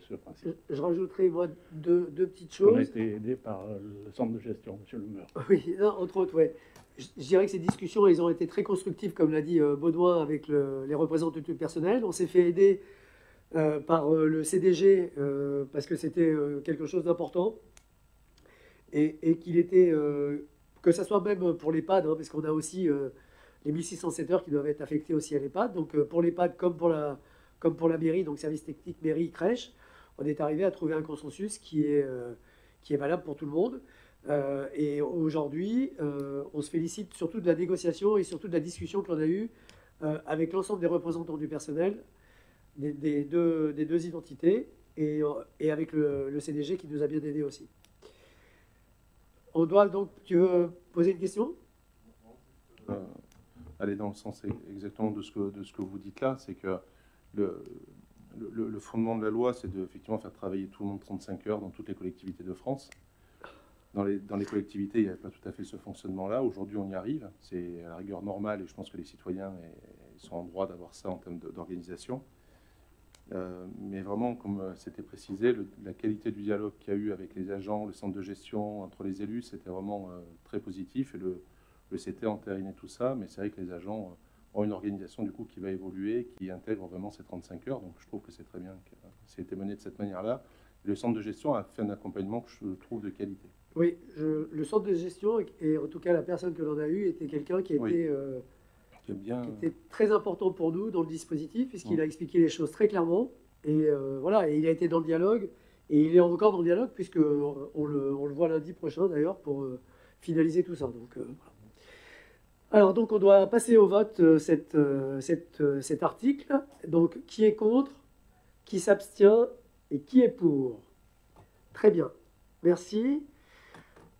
ce principe. Je rajouterai, moi, deux petites On a choses. été aidé par le centre de gestion, monsieur le maire. Oui, non, entre autres, ouais. Je dirais que ces discussions, elles ont été très constructives, comme l'a dit Baudouin, avec les représentants du personnel. On s'est fait aider par le CDG parce que c'était quelque chose d'important et qu'il était, que ça soit même pour l'EHPAD, hein, parce qu'on a aussi les 1607 heures qui doivent être affectées aussi à l'EHPAD. Donc pour l'EHPAD comme pour la mairie, donc service technique, mairie, crèche, on est arrivé à trouver un consensus qui est valable pour tout le monde. Et aujourd'hui, on se félicite surtout de la négociation et surtout de la discussion qu'on a eue avec l'ensemble des représentants du personnel des deux identités et avec le CDG qui nous a bien aidés aussi. On doit donc, tu veux poser une question? Aller dans le sens exactement de ce que vous dites là, c'est que le fondement de la loi, c'est de effectivement faire travailler tout le monde 35 heures dans toutes les collectivités de France. Dans les collectivités, il n'y avait pas tout à fait ce fonctionnement-là. Aujourd'hui, on y arrive. C'est à la rigueur normale et je pense que les citoyens sont en droit d'avoir ça en termes d'organisation. Mais vraiment, comme c'était précisé, la qualité du dialogue qu'il y a eu avec les agents, le centre de gestion, entre les élus, c'était vraiment très positif. Et le CT a entériné tout ça, mais c'est vrai que les agents ont une organisation du coup qui va évoluer, qui intègre vraiment ces 35 heures. Donc je trouve que c'est très bien que ça ait été mené de cette manière-là. Le centre de gestion a fait un accompagnement que je trouve de qualité. Oui, le centre de gestion, et en tout cas la personne que l'on a eue, était quelqu'un qui était... qui était très important pour nous dans le dispositif, puisqu'il a expliqué les choses très clairement. Et voilà, et il a été dans le dialogue, et il est encore dans le dialogue, puisqu'on le voit lundi prochain d'ailleurs, pour finaliser tout ça. Donc, voilà. Alors, donc, on doit passer au vote cet article. Donc, qui est contre, qui s'abstient, et qui est pour? Très bien, merci.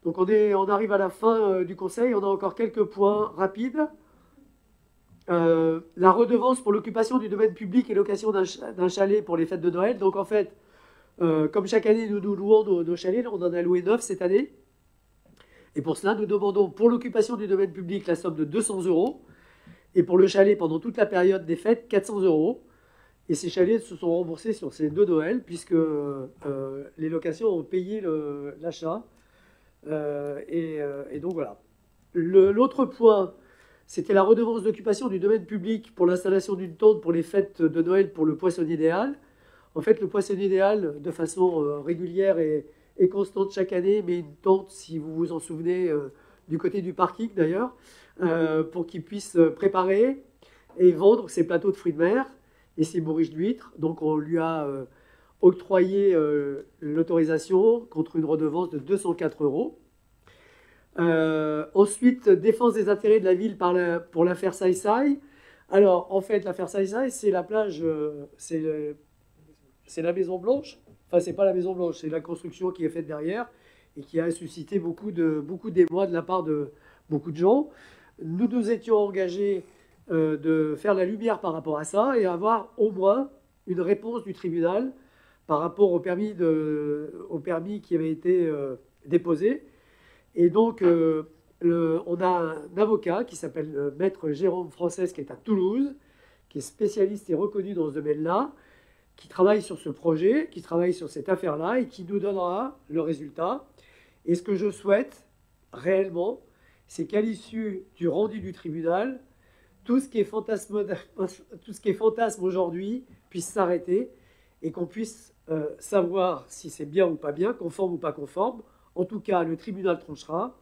Donc, on arrive à la fin du conseil, on a encore quelques points rapides. La redevance pour l'occupation du domaine public et location d'un chalet pour les fêtes de Noël. Donc en fait, comme chaque année nous louons nos chalets, on en a loué 9 cette année. Et pour cela, nous demandons pour l'occupation du domaine public la somme de 200 €. Et pour le chalet, pendant toute la période des fêtes, 400 €. Et ces chalets se sont remboursés sur ces 2 Noëls, puisque les locations ont payé l'achat. Et donc voilà. L'autre point, c'était la redevance d'occupation du domaine public pour l'installation d'une tente pour les fêtes de Noël pour le poissonnier idéal. En fait, le poissonnier idéal, de façon régulière et constante chaque année, met une tente, si vous vous en souvenez, du côté du parking d'ailleurs, pour qu'il puisse préparer et vendre ses plateaux de fruits de mer et ses bourriches d'huîtres. Donc on lui a octroyé l'autorisation contre une redevance de 204 €. Ensuite, défense des intérêts de la ville pour l'affaire Saï-Saï. Alors, en fait, l'affaire Saï-Saï, c'est la plage, c'est la Maison Blanche. Enfin, c'est pas la Maison Blanche, c'est la construction qui est faite derrière et qui a suscité beaucoup d'émoi de la part de beaucoup de gens. Nous nous étions engagés de faire la lumière par rapport à ça et avoir au moins une réponse du tribunal par rapport au permis qui avait été déposé. Et donc, on a un avocat qui s'appelle Maître Jérôme Frances, qui est à Toulouse, qui est spécialiste et reconnu dans ce domaine-là, qui travaille sur ce projet, qui travaille sur cette affaire-là et qui nous donnera le résultat. Et ce que je souhaite réellement, c'est qu'à l'issue du rendu du tribunal, tout ce qui est fantasme aujourd'hui puisse s'arrêter et qu'on puisse savoir si c'est bien ou pas bien, conforme ou pas conforme. En tout cas, le tribunal tranchera,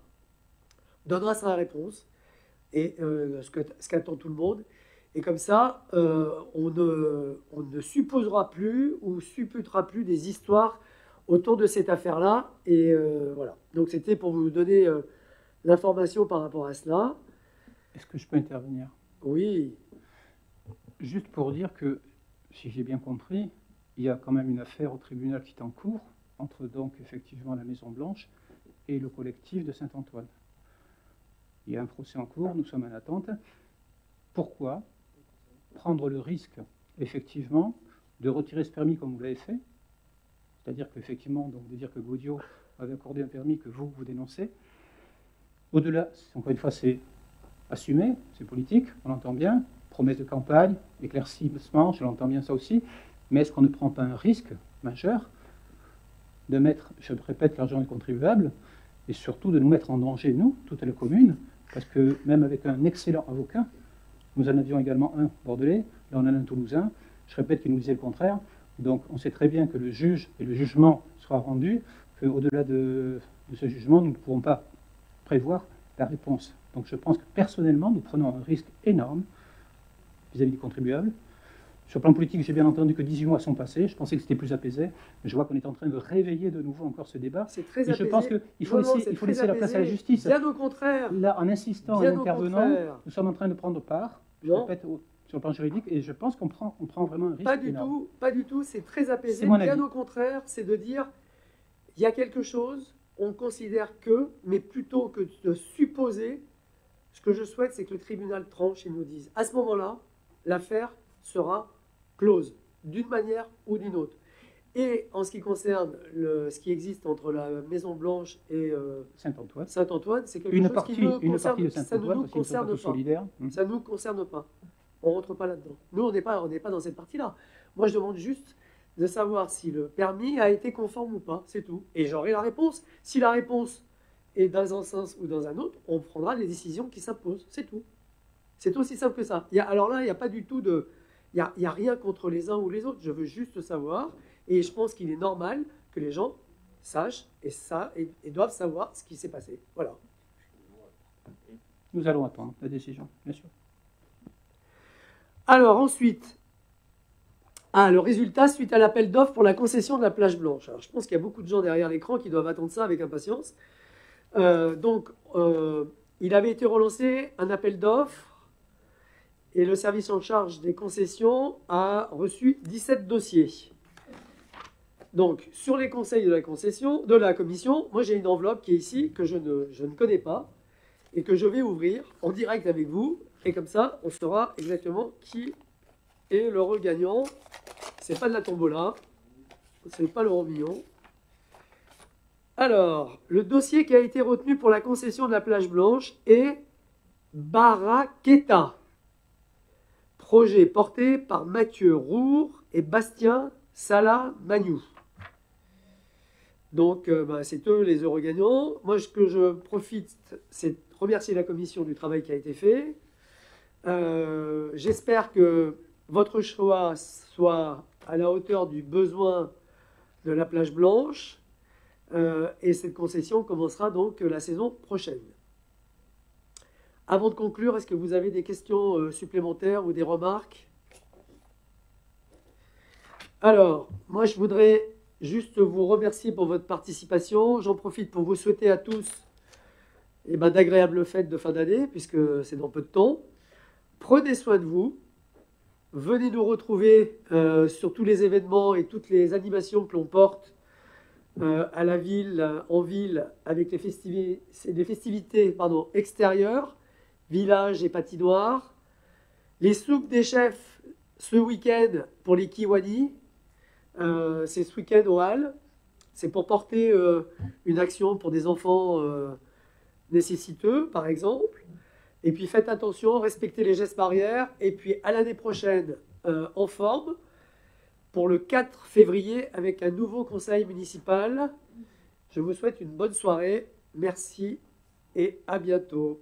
donnera sa réponse, et ce qu'attend tout le monde. Et comme ça, on ne supposera plus ou supputera plus des histoires autour de cette affaire-là. Et voilà. Donc c'était pour vous donner l'information par rapport à cela. Est-ce que je peux intervenir? Oui. Juste pour dire que, si j'ai bien compris, il y a quand même une affaire au tribunal qui est en cours entre donc effectivement la Maison Blanche et le collectif de Saint-Antoine. Il y a un procès en cours, nous sommes en attente. Pourquoi prendre le risque, effectivement, de retirer ce permis comme vous l'avez fait? C'est-à-dire qu'effectivement, donc de dire que Gaudio avait accordé un permis que vous dénoncez. Au-delà, encore une fois, c'est assumé, c'est politique, on l'entend bien, promesse de campagne, éclaircissement, je l'entends bien ça aussi, mais est-ce qu'on ne prend pas un risque majeur de mettre, je répète, l'argent des contribuables, et surtout de nous mettre en danger, nous, toute la commune, parce que même avec un excellent avocat, nous en avions également un bordelais, là on en a un toulousain, je répète qu'il nous disait le contraire, donc on sait très bien que le juge et le jugement sera rendu, qu'au-delà de ce jugement, nous ne pourrons pas prévoir la réponse. Donc je pense que personnellement, nous prenons un risque énorme vis-à-vis des contribuables. Sur le plan politique, j'ai bien entendu que 18 mois sont passés. Je pensais que c'était plus apaisé. Mais je vois qu'on est en train de réveiller de nouveau encore ce débat. C'est très apaisé. Et je pense qu'il faut laisser la place à la justice. Bien au contraire. Là, en insistant et en intervenant, nous sommes en train de prendre part, je répète, sur le plan juridique, et je pense qu'on prend vraiment un risque énorme. Pas du tout. C'est très apaisé. Bien au contraire, c'est de dire, il y a quelque chose, on considère que, mais plutôt que de supposer, ce que je souhaite, c'est que le tribunal tranche et nous dise, à ce moment-là, l'affaire sera close, d'une manière ou d'une autre. Et en ce qui concerne ce qui existe entre la Maison Blanche et Saint-Antoine, c'est quelque chose qui ne nous concerne pas. Ça ne nous concerne pas. On ne rentre pas là-dedans. Nous, on n'est pas dans cette partie-là. Moi, je demande juste de savoir si le permis a été conforme ou pas, c'est tout. Et j'aurai la réponse. Si la réponse est dans un sens ou dans un autre, on prendra les décisions qui s'imposent, c'est tout. C'est aussi simple que ça. Alors là, il n'y a pas du tout de... Il n'y a rien contre les uns ou les autres. Je veux juste savoir. Et je pense qu'il est normal que les gens sachent et doivent savoir ce qui s'est passé. Voilà. Nous allons attendre la décision, bien sûr. Alors ensuite, le résultat suite à l'appel d'offres pour la concession de la plage blanche. Alors, je pense qu'il y a beaucoup de gens derrière l'écran qui doivent attendre ça avec impatience. Il avait été relancé un appel d'offres. Et le service en charge des concessions a reçu 17 dossiers. Donc, sur les conseils de la commission, moi j'ai une enveloppe qui est ici, que je ne connais pas, et que je vais ouvrir en direct avec vous. Et comme ça, on saura exactement qui est l'euro gagnant. C'est pas de la tombola, c'est pas l'euro million. Alors, le dossier qui a été retenu pour la concession de la plage blanche est Baraketa. Projet porté par Mathieu Roure et Bastien Salah-Magnou. Donc, c'est eux les heureux gagnants. Moi, ce que je profite, c'est de remercier la commission du travail qui a été fait. J'espère que votre choix soit à la hauteur du besoin de la plage blanche. Et cette concession commencera donc la saison prochaine. Avant de conclure, est-ce que vous avez des questions supplémentaires ou des remarques? Alors, moi je voudrais juste vous remercier pour votre participation. J'en profite pour vous souhaiter à tous d'agréables fêtes de fin d'année, puisque c'est dans peu de temps. Prenez soin de vous. Venez nous retrouver sur tous les événements et toutes les animations que l'on porte à la ville, en ville, avec les festivités extérieures, village et patinoire. Les soupes des chefs ce week-end pour les Kiwani. C'est ce week-end au Hall. C'est pour porter une action pour des enfants nécessiteux, par exemple. Et puis faites attention, respectez les gestes barrières. Et puis à l'année prochaine, en forme, pour le 4 février, avec un nouveau conseil municipal. Je vous souhaite une bonne soirée. Merci et à bientôt.